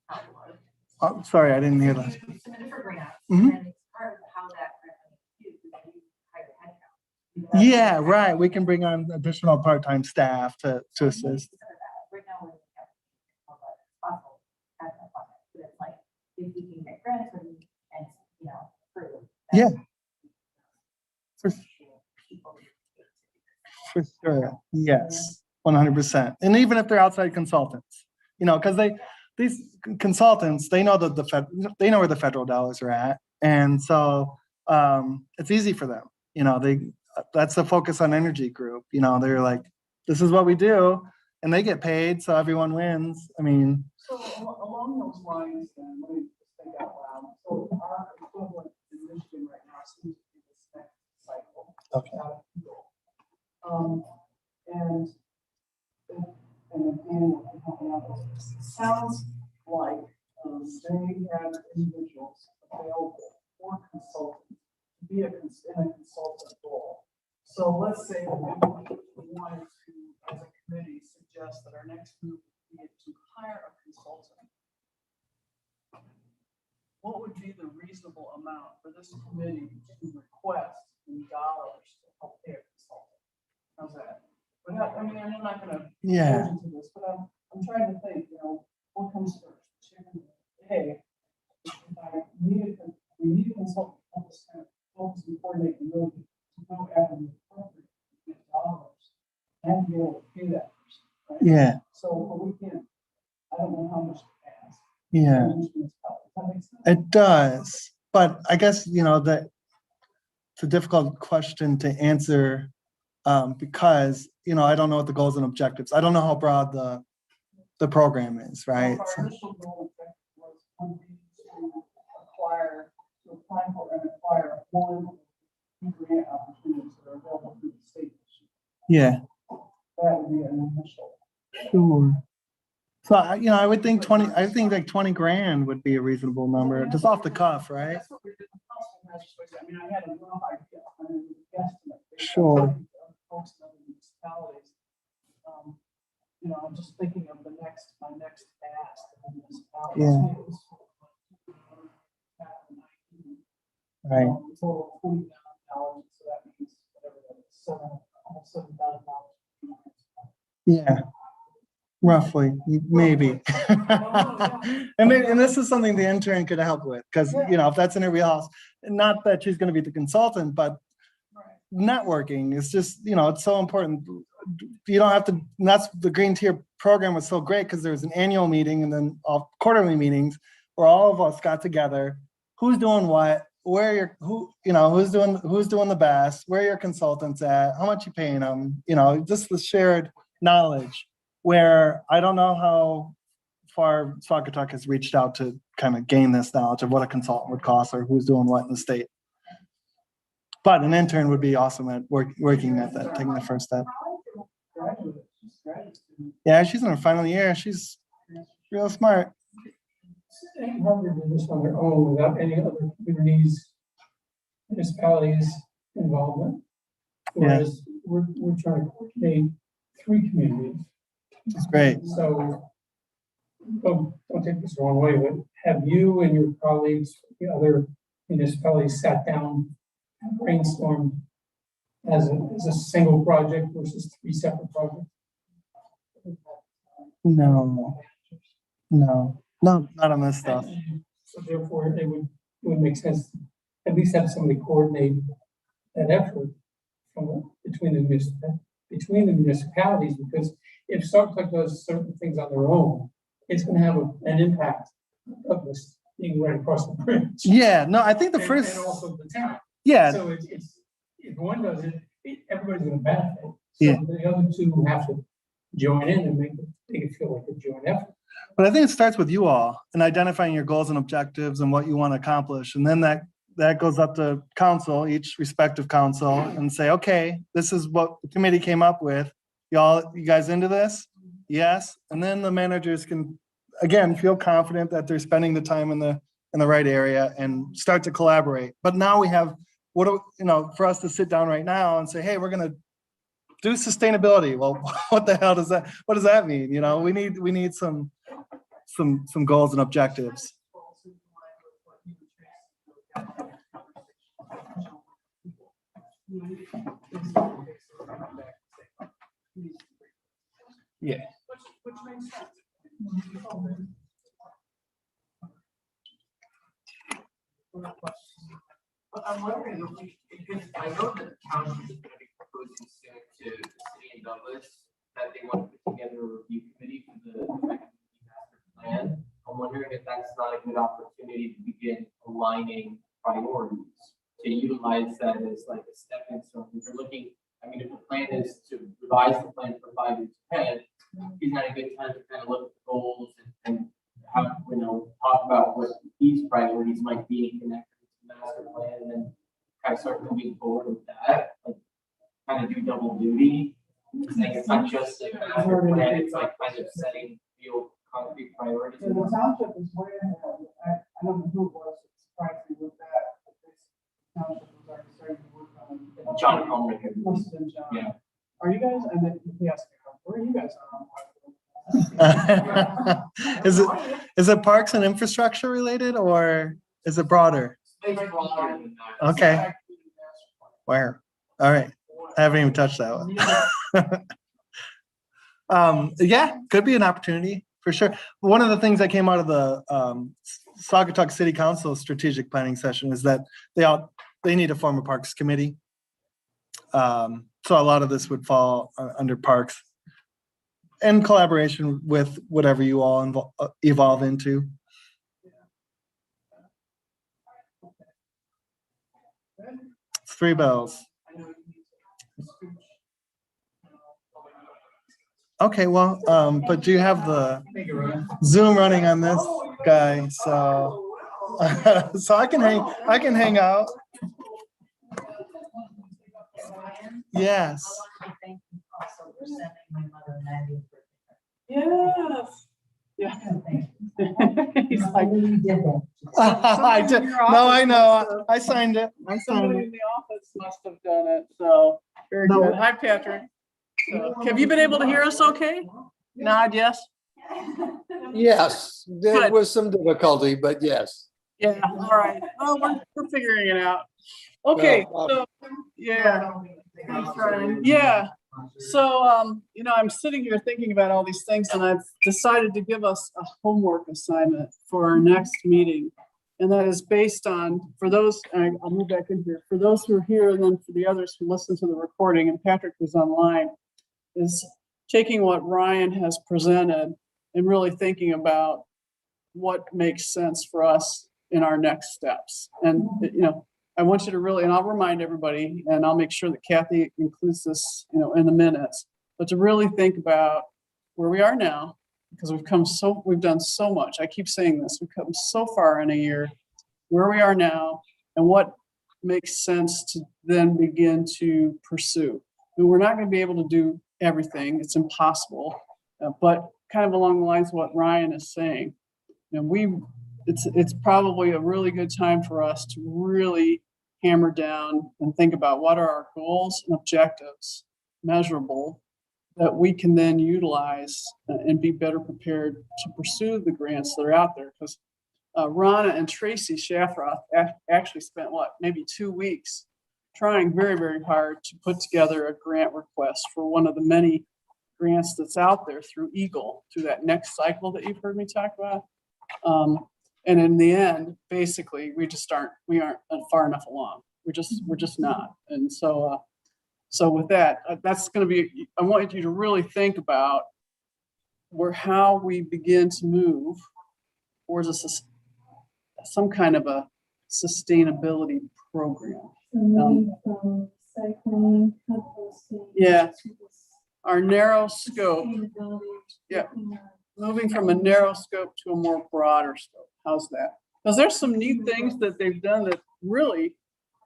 how it works. Oh, sorry, I didn't hear that. You submit it for grants, Mhm. and it's part of how that grant money is used, is that you hire headcount. Yeah, right. We can bring on additional part-time staff to assist. Right now, we have possible as a project, but it's like, if we can get grants and, you know, approve. Yeah. For For- people. For sure. Yes, 100%. And even if they're outside consultants, you know, because these consultants, they know they know where the federal dollars are at. And so it's easy for them. You know, that's the Focus on Energy group. You know, they're like, this is what we do, and they get paid, so everyone wins. I mean, So along those lines, then, let me just think out loud. So our equivalent in Michigan right now seems to be this next cycle. Okay. Out of fuel. And again, it sounds like they have individuals available for consultants to be in a consultant role. So let's say that we wanted to, as a committee, suggest that our next move would be to hire a consultant. What would be the reasonable amount for this committee to request in dollars to help pay a consultant? How's that? I mean, I'm not gonna yeah. go into this, but I'm trying to think, you know, what comes first? Chicken or egg? We need a consultant to help us kind of focus and coordinate and really to go after the appropriate to get dollars and be able to pay that person, right? Yeah. So, but we can't, I don't know how much to ask. Yeah. Does that make sense? It does, but I guess, you know, that it's a difficult question to answer because, you know, I don't know what the goals and objectives. I don't know how broad the program is, right? Our initial goal was would be to apply for and acquire one grant opportunities that are available through the state. Yeah, That would be an initial. sure. So, you know, I would think like 20 grand would be a reasonable number, just off the cuff, right? That's what we did in council legislation. I mean, I had a rough idea, I mean, guesstimate. based Sure. on folks in other municipalities. You know, I'm just thinking of my next ask of the municipality. Yeah. Right. Total $20,000, so that means whatever that is, almost $7,000. Yeah, roughly, maybe. And this is something the intern could help with, because, you know, if that's in her wheelhouse, not that she's going to be the consultant, but networking is just, you know, it's so important. You don't have to, and that's the Green Tier program was so great because there was an annual meeting and then all quarterly meetings where all of us got together, who's doing what, where your, who's doing the best, where your consultants at, how much you paying them, just the shared knowledge, where I don't know how far Saugatuck has reached out to kind of gain this knowledge of what a consultant would cost or who's doing what in the state. But an intern would be awesome at working at that, taking the first step. Yeah, she's in her final year. She's real smart. Ain't Harvard did this on their own without any other communities, municipalities involvement. Whereas we're trying to coordinate 3 communities. It's great. So don't take this the wrong way, but have you and your colleagues, the other municipalities sat down and brainstormed as a single project versus 3 separate projects? No, not on this stuff. So therefore, it would make sense to at least have somebody coordinate that effort between the municipalities, because if Saugatuck does certain things on their own, it's going to have an impact of this being right across the bridge. Yeah, no, I think the first. And also the town. Yeah. So it's if one does it, everybody's going to benefit. So Yeah. the other 2 have to join in and make it feel like a joint effort. But I think it starts with you all and identifying your goals and objectives and what you want to accomplish. And then that goes up to council, each respective council, and say, okay, this is what the committee came up with. You guys into this? Yes. And then the managers can, again, feel confident that they're spending the time in the right area and start to collaborate. But now we have, for us to sit down right now and say, hey, we're going to do sustainability. Well, what the hell what does that mean? We need some goals and objectives. Yeah. Which makes sense. But I'm wondering because I know that the town is going to be proposing soon to the city of Douglas that they want to put together a review committee for the master plan. I'm wondering if that's not a good opportunity to begin aligning priorities, to utilize that as like a stepping stone. If you're looking, if the plan is to revise the plan for 5 years ahead, isn't that a good time to kind of look at the goals and have, talk about what these priorities might be connected to the master plan, and then kind of start moving forward with that, like kind of do double duty. Saying it's not just a master plan, it's like kind of setting real concrete priorities. So the township is way ahead. I don't know who it was that surprised me with that. But this township was already starting to work on. John Conway. Must have been John. Yeah. Are you guys, and then he asked me, where are you guys on? Is it parks and infrastructure related, or is it broader? It's broader than that. Okay. Where? All right. I haven't even touched that one. Yeah, could be an opportunity for sure. One of the things that came out of the Saugatuck City Council strategic planning session is that they need to form a parks committee. So a lot of this would fall under parks in collaboration with whatever you all evolve into. It's 3 bells. Okay, well, but do you have the Zoom running on this guy? So, so I can hang out. Yes. Thank you also for sending my mother Maggie. Yes. Yeah. He's like, You did that. I did. No, I know. I signed it. somebody in the office must have done it, so, very No. good. Hi, Patrick. So, have you been able to hear us okay? Nod, yes? Yes, there Good. was some difficulty, but yes. Yeah, all right. Well, we're figuring it out. Okay, Well, so, yeah. Yeah, so, I'm sitting here thinking about all these things, and I've decided to give us a homework assignment for our next meeting. And that is based on, for those, I'll move back in here, for those who are here, and then for the others who listen to the recording, and Patrick was online, is taking what Ryan has presented and really thinking about what makes sense for us in our next steps. And, I want you to really, and I'll remind everybody, and I'll make sure that Kathy includes this, in the minutes, but to really think about where we are now, because we've done so much. I keep saying this, we've come so far in a year, where we are now, and what makes sense to then begin to pursue. And we're not going to be able to do everything. It's impossible. But kind of along the lines of what Ryan is saying, it's probably a really good time for us to really hammer down and think about what are our goals and objectives, measurable, that we can then utilize and be better prepared to pursue the grants that are out there. Because Rana and Tracy Shafroth actually spent maybe 2 weeks trying very, very hard to put together a grant request for one of the many grants that's out there through Eagle, through that next cycle that you've heard me talk about. And in the end, basically, we aren't far enough along. We're just not. And so with that, that's going to be, I want you to really think about how we begin to move towards some kind of a sustainability program. Cycling, composting. Yeah. Our narrow scope, yeah, moving from a narrow scope to a more broader scope. How's that? Because there's some neat things that they've done that really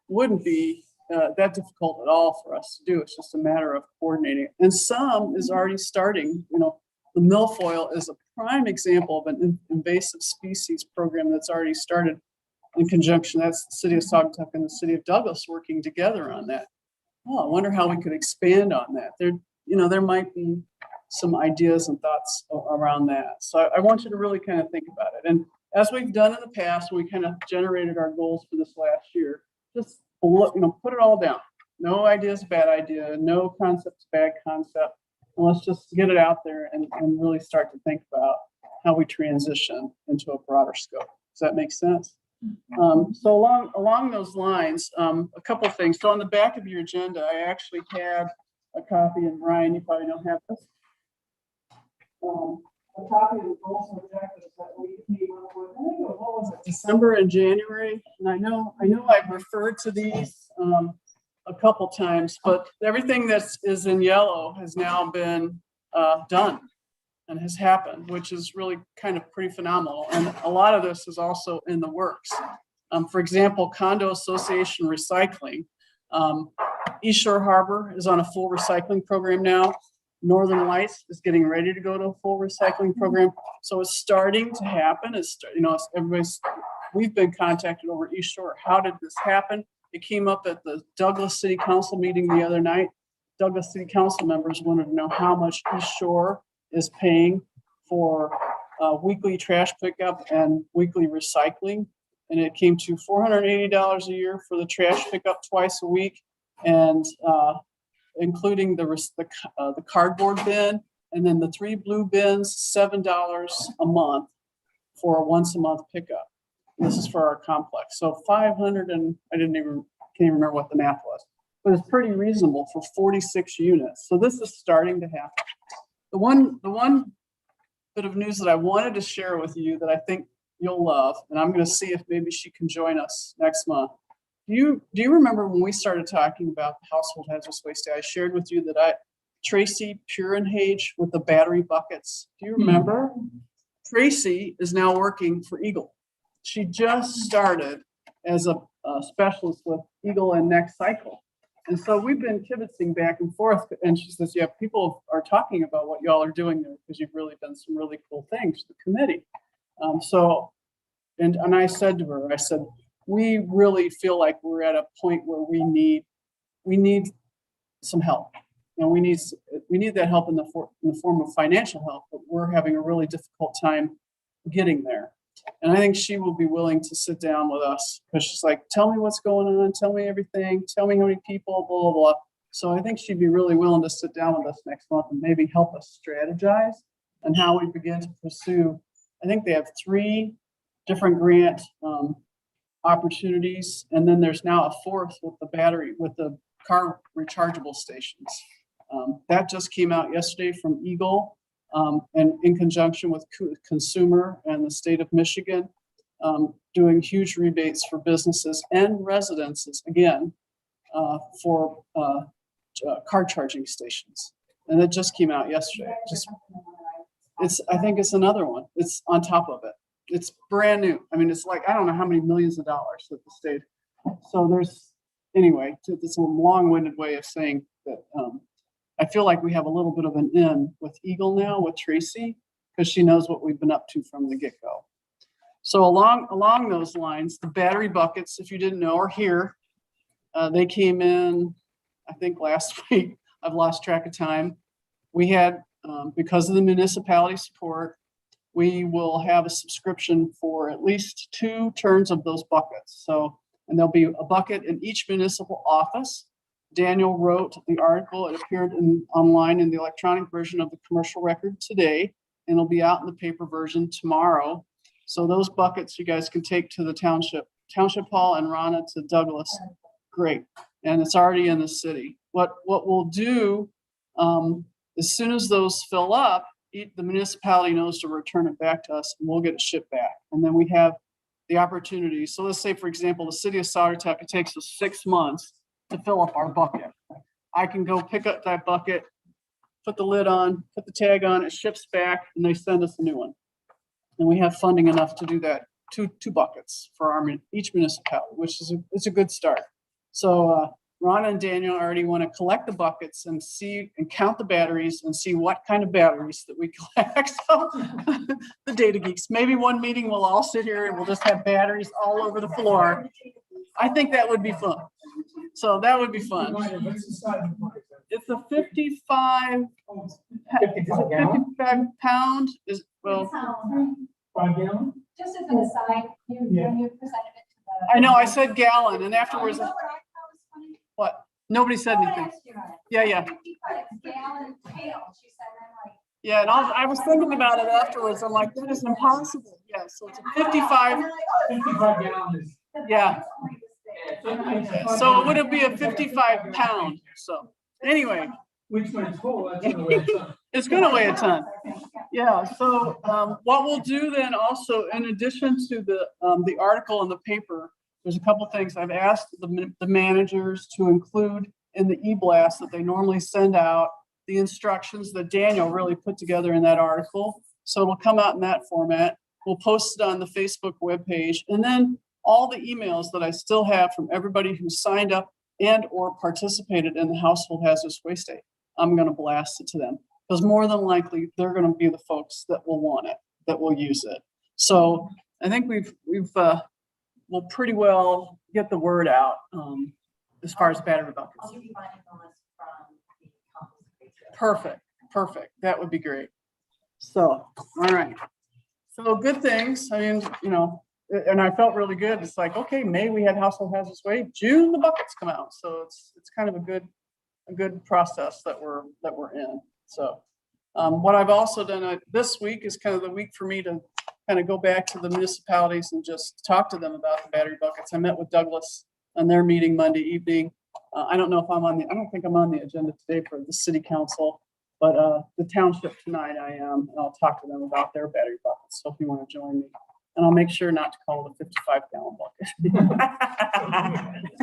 wouldn't be that difficult at all for us to do. It's just a matter of coordinating. And some is already starting. The milfoil is a prime example of an invasive species program that's already started in conjunction. That's the city of Saugatuck and the city of Douglas working together on that. Oh, I wonder how we could expand on that. There might be some ideas and thoughts around that. So I want you to really kind of think about it. And as we've done in the past, we kind of generated our goals for this last year. Just put it all down. No idea is a bad idea. No concept is a bad concept. And let's just get it out there and really start to think about how we transition into a broader scope. Does that make sense? So along those lines, a couple of things. So on the back of your agenda, I actually have a copy, and Ryan, you probably don't have this. A copy of the goals and objectives that we came up with. I think what was it, December and January? And I know I've referred to these a couple times, but everything that is in yellow has now been done and has happened, which is really kind of pretty phenomenal. And a lot of this is also in the works. For example, Condo Association Recycling. East Shore Harbor is on a full recycling program now. Northern Lights is getting ready to go to a full recycling program. So it's starting to happen. We've been contacted over East Shore. How did this happen? It came up at the Douglas City Council meeting the other night. Douglas City Council members wanted to know how much East Shore is paying for weekly trash pickup and weekly recycling. And it came to $480 a year for the trash pickup twice a week, and including the cardboard bin, and then the 3 blue bins, $7 a month for a once a month pickup. This is for our complex. So 500, and can't even remember what the math was, but it's pretty reasonable for 46 units. So this is starting to happen. The one bit of news that I wanted to share with you that I think you'll love, and I'm going to see if maybe she can join us next month. Do you remember when we started talking about the household hazardous waste day? I shared with you that Tracy Purenhage with the battery buckets. Do you remember? Tracy is now working for Eagle. She just started as a specialist with Eagle and Next Cycle. And so we've been kibitzing back and forth. And she says, yeah, people are talking about what y'all are doing there because you've really done some really cool things for the committee. And I said to her, we really feel like we're at a point where we need some help. And we need that help in the form of financial help, but we're having a really difficult time getting there. And I think she will be willing to sit down with us because she's like, tell me what's going on, tell me everything, tell me how many people, blah, blah, blah. So I think she'd be really willing to sit down with us next month and maybe help us strategize and how we begin to pursue. I think they have 3 different grant opportunities. And then there's now a 4th with the car rechargeable stations. That just came out yesterday from Eagle, and in conjunction with Consumer and the state of Michigan. doing huge rebates for businesses and residences, again, for car charging stations. And it just came out yesterday. I think it's another one. It's on top of it. It's brand new. I mean, it's like, I don't know how many millions of dollars that the state. So anyway, it's a long-winded way of saying that I feel like we have a little bit of an in with Eagle now, with Tracy, because she knows what we've been up to from the get-go. So along those lines, the battery buckets, if you didn't know, are here. They came in, I think, last week. I've lost track of time. We had, because of the municipality support, we will have a subscription for at least 2 turns of those buckets. So, and there'll be a bucket in each municipal office. Daniel wrote the article. It appeared online in the electronic version of the commercial record today, and it'll be out in the paper version tomorrow. So those buckets you guys can take to the township hall and Rana to Douglas. Great. And it's already in the city. What we'll do, as soon as those fill up, the municipality knows to return it back to us, and we'll get it shipped back. And then we have the opportunity. So let's say, for example, the city of Saugatuck, it takes us 6 months to fill up our bucket. I can go pick up that bucket, put the lid on, put the tag on, it ships back, and they send us a new one. And we have funding enough to do that, two buckets for each municipality, which is it's a good start. So Rana and Daniel already want to collect the buckets and see and count the batteries and see what kind of batteries that we collect. So the data geeks, maybe one meeting we'll all sit here and we'll just have batteries all over the floor. I think that would be fun. So that would be fun. It's a 55 pound is, well, 5 gallon? Just as an aside, you presented it to the. I know, I said gallon and afterwards, You know what I thought was funny? what? Nobody said Someone anything. asked you on it. Yeah. 55 gallon pail, she said, and I'm like. Yeah, and I was thinking about it afterwards. I'm like, that is impossible. Yeah, so it's a 55. And they're like, oh, it's 55 gallons. Yeah. It's only this big. So it would be a 55 pound. So anyway, Which when it's full, that's gonna weigh a ton. it's going to weigh a ton. Yeah. So what we'll do then also, in addition to the article in the paper, there's a couple of things I've asked the managers to include in the e-blast that they normally send out, the instructions that Daniel really put together in that article. So it'll come out in that format. We'll post it on the Facebook webpage, and then all the emails that I still have from everybody who signed up and or participated in the Household Hazardous Waste Day, I'm going to blast it to them, because more than likely they're going to be the folks that will want it, that will use it. So I think we'll pretty well get the word out as far as battery buckets. I'll give you my email list from the conference. Perfect. That would be great. So, all right. So good things. I mean, you know, and I felt really good. It's like, okay, May we had Household Hazardous Waste. June the buckets come out. So it's kind of a good process that we're in. So what I've also done this week is kind of the week for me to kind of go back to the municipalities and just talk to them about the battery buckets. I met with Douglas on their meeting Monday evening. I don't know if I don't think I'm on the agenda today for the city council, but the township tonight I am, and I'll talk to them about their battery buckets. So if you want to join me, and I'll make sure not to call it a 55 gallon bucket.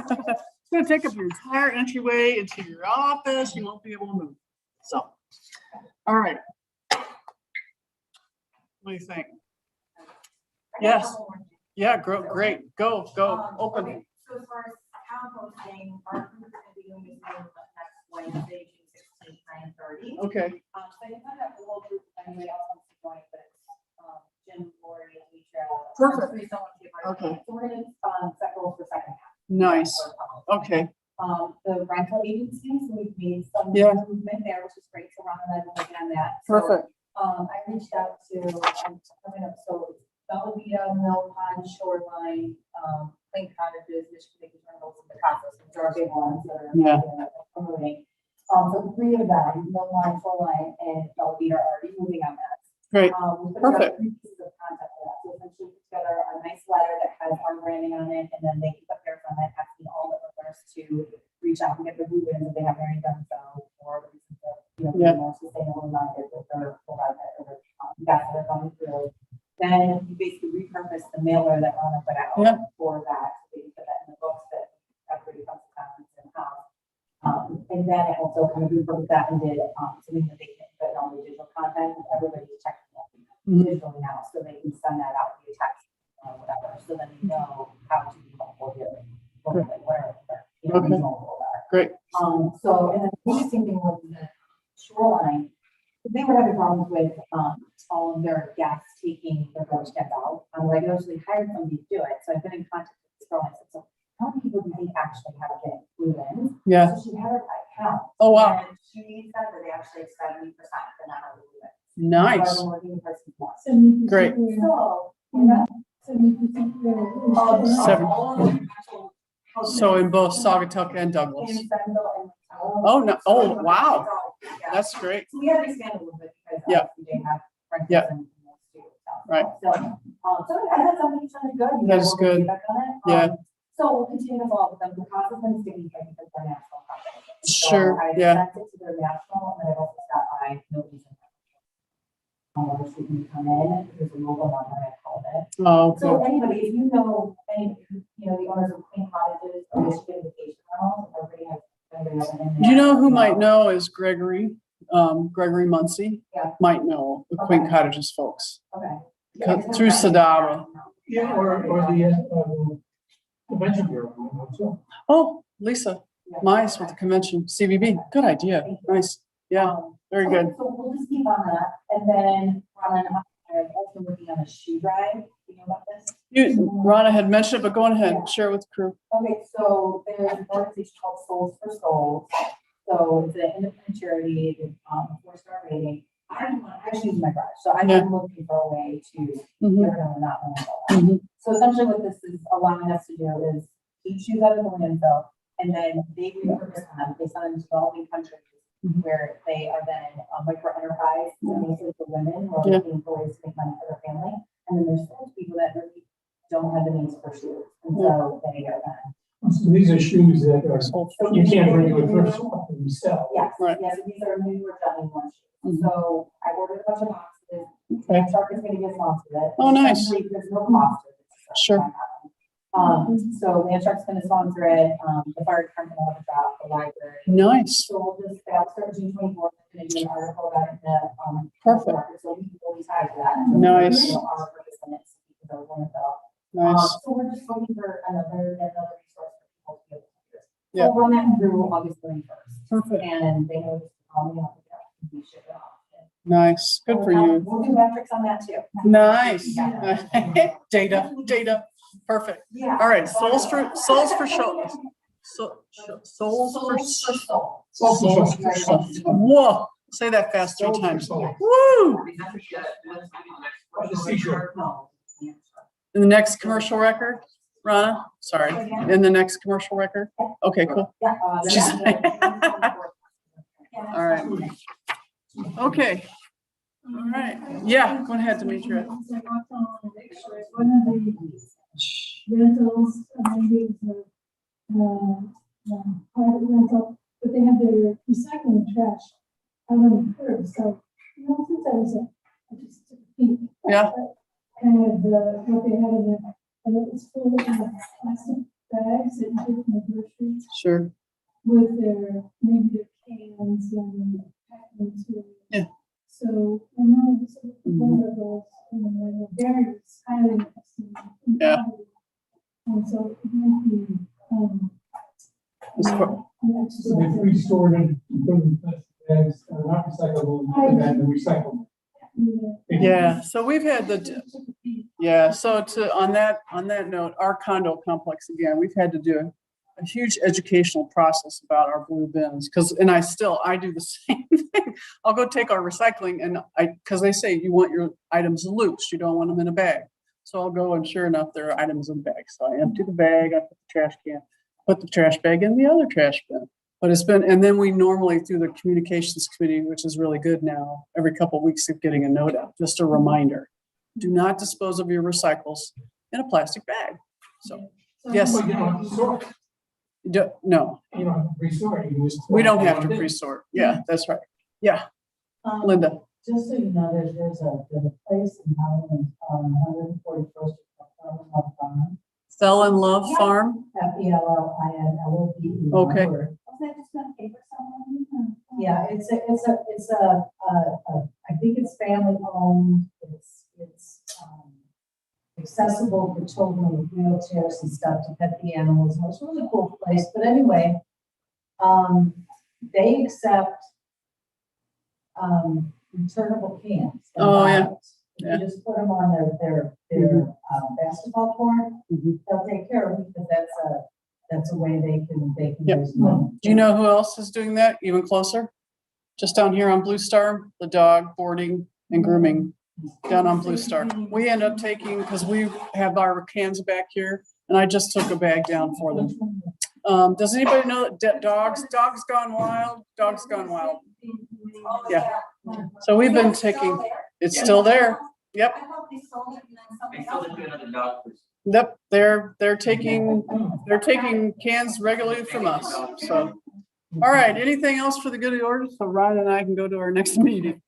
It's going to take up your entire entryway into your office. You won't be able to move. So, all right. What do you think? Yes. Yeah, great. Go, open. Okay, so as far as composting, our group is gonna be doing this next Wednesday, June 16th, 9:30. Okay. So you kind of have the whole group, anybody else wants to join, but it's Jim, Lori, Alicia. Perfect. Okay. So we're gonna set goals for second half. Nice. Okay. The rental agencies, we've made some movement there, which is great, so we're on that. So, Perfect. I reached out to, coming up, so it's Bellavita, Mill Pond, Shoreline, Clean Cottages, Michigan Journals, and the process, which are big ones that are promoting. So 3 of them, Mill Pond, Shoreline, and Bellavita are already moving on that. Great. We put Perfect. together 3 pieces of content for that. So essentially put together a nice letter that has our branding on it, and then they keep up there from it, asking all the owners to reach out and get the blue bins if they haven't already done so, or reasons to, be more sustainable market with their that's what they're going through. Then you basically repurpose the mailer that Ronna put out Yeah. for that, so they can put that in the books that everybody comes to conference and house. And then it also kind of regrouped that and did, something that they can put on the digital content, and everybody's checking it digitally now, so they can send that out via text or whatever, so then they know how to be helpful here. Whatever, you know, Okay. reasonable are. Great. So, and then the interesting thing was the shoreline, they were having problems with, all of their guests taking their garbage cans out. Like, I actually hired somebody to do it, so I've been in contact with this girl, and I said, so how many people do you think actually have been blue ins? Yeah. So she had her by count. Oh, wow. And she said that they actually have 70% that not have blue ins. Nice. So I'm working with person more. Great. So, yeah. So in both Saugatuck and Douglas. Oh, no. Oh, wow. That's great. So we have to expand a little bit because Yeah. they have friends Yeah. and students. Right. So, so I had something kind of good. That is good. Feedback on it. Yeah. So we'll continue to follow up with them. The cost has been sticking because they're national companies. Sure, So I yeah. sent it to their national, and I also stopped by nobody's in. We're shooting to come in. There's a local number I called it. Oh, So okay. anybody, if you know any, you know, the owners of Queen Cottages or Michigan Vacation Rentals, everybody has. Everybody has an in Do you there. know who might know is Gregory, Gregory Muncie? Yeah. Might know the Queen Cottages folks. Okay. Through Sadaba. Yeah, or the convention bureau. So, Oh, Lisa, Mice with the convention, CVB. Good idea. Nice. Yeah, very good. So we'll just keep on that, and then Ron, I'm also working on a shoe drive. Do you know about this? Ronna had mentioned it, but go on ahead and share it with the crew. Okay, so there's an organization called Souls for Souls. So it's an independent charity, with 4-star rating. I actually use my garage, so I've been looking for a way to Mhm. get rid of not landfill. Mhm. So essentially what this is allowing us to do is keep shoes out of the landfill, and then they repurpose them, they send them to developing countries where they are then micro enterprise, so mostly for women who are Yeah. looking for ways to make money for their family. And then there's those people that really don't have the means for shoes, and so they are then. so these are shoes that are, you can't bring to a thrift shop and resell. Yes, Right. yes, these are new or done one shoes. Mhm. So I ordered a bunch of boxes. Okay. My truck is gonna get sponsored it. Oh, nice. Essentially, there's no cost to it. It's just Sure. so Landstruck's gonna sponsor it, the fire department will have a drop, the library. Nice. So we'll just, that'll start June 24th, we're gonna do an article about it in the, Perfect. so we can always tie to that. Nice. You know, our purpose in it, because of landfill. Nice. So we're just looking for another resource for people to be able to do this. Yeah. So we'll run that through August 31st. Perfect. And they know, we have to ship it off. Nice. Good for you. We'll do metrics on that too. Nice. Yeah. Data. Perfect. Yeah. All right. Souls for show. Souls for soul. Whoa. Say that fast 3 times. Soul. Woo. When's gonna be Or the seashore. No. In the next commercial record, Ronna? Sorry. In the next commercial record? Okay, cool. Yeah. All right. Okay. All right. Yeah, go ahead, Demetria. One of the rentals, maybe it's a private rental, but they have their recycling trash out on the curb, so, you know, since I was I just took a peek. Yeah. Kind of what they have in there, and it's full of plastic bags that you take from the groceries Sure. with their, maybe their cans and packing material. Yeah. So I know it's one of those, and they're very highly interesting. Yeah. And so it might be, As far- an So they exercise. pre-stored it, and put it in plastic bags, not recyclable, and then recyclable. Yeah, so we've had so on that note, our condo complex, again, we've had to do a huge educational process about our blue bins, I do the same thing. I'll go take our recycling and because they say you want your items loose, you don't want them in a bag. So I'll go and sure enough, there are items in bags. So I empty the bag, I put the trash can, put the trash bag in the other trash bin. But it's been, and then we normally through the communications committee, which is really good now, every couple of weeks of getting a note out, just a reminder. Do not dispose of your recycles in a plastic bag. So, yes, Well, you don't have to sort. no, You don't have to pre-sort. You just. we don't have to pre-sort. Yeah, that's right. Yeah, Linda. Just so you know, there's a place in Highland on 141st Fell in Love Farm. FELLINLOVE. Okay. Was that just on paper somewhere? Yeah, I think it's family owned, it's accessible for children with wheelchairs and stuff to pet the animals, it's a really cool place, but anyway, they accept returnable cans. and Oh, yeah. bottles. If Yeah. You just put them on their basketball court, Mhm. they'll take care of it, because that's a way they can Yep. raise money. Do you know who else is doing that even closer? Just down here on Blue Star, the dog boarding and grooming down on Blue Star. We end up taking, because we have our cans back here, and I just took a bag down for them. Does anybody know that Dogs Gone Wild? Dogs Gone Wild. Yeah. So we've been taking, it's still there. Yep. I thought they sold it and then They somebody sold else. it to another dog person. Yep, they're taking cans regularly from us, so. All right, anything else for the good of the order? So Ron and I can go to our next meeting.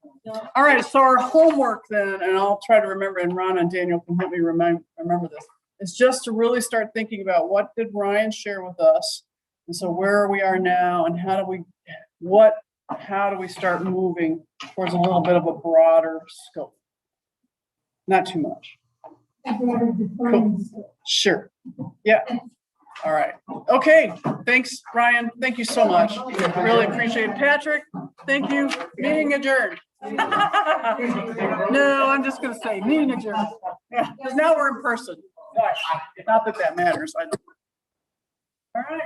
All right, so our homework then, and I'll try to remember, and Ron and Daniel can help me remember this, is just to really start thinking about what did Ryan share with us? And so where we are now, and how do we start moving towards a little bit of a broader scope? Not too much. Broader defined scope. Sure. Yeah. All right. Okay. Thanks, Ryan. Thank you so much. Really appreciate it. Patrick, thank you. Meeting adjourned. No, I'm just going to say meeting adjourned. Yeah, because now we're in person. Gosh, not that that matters. All right.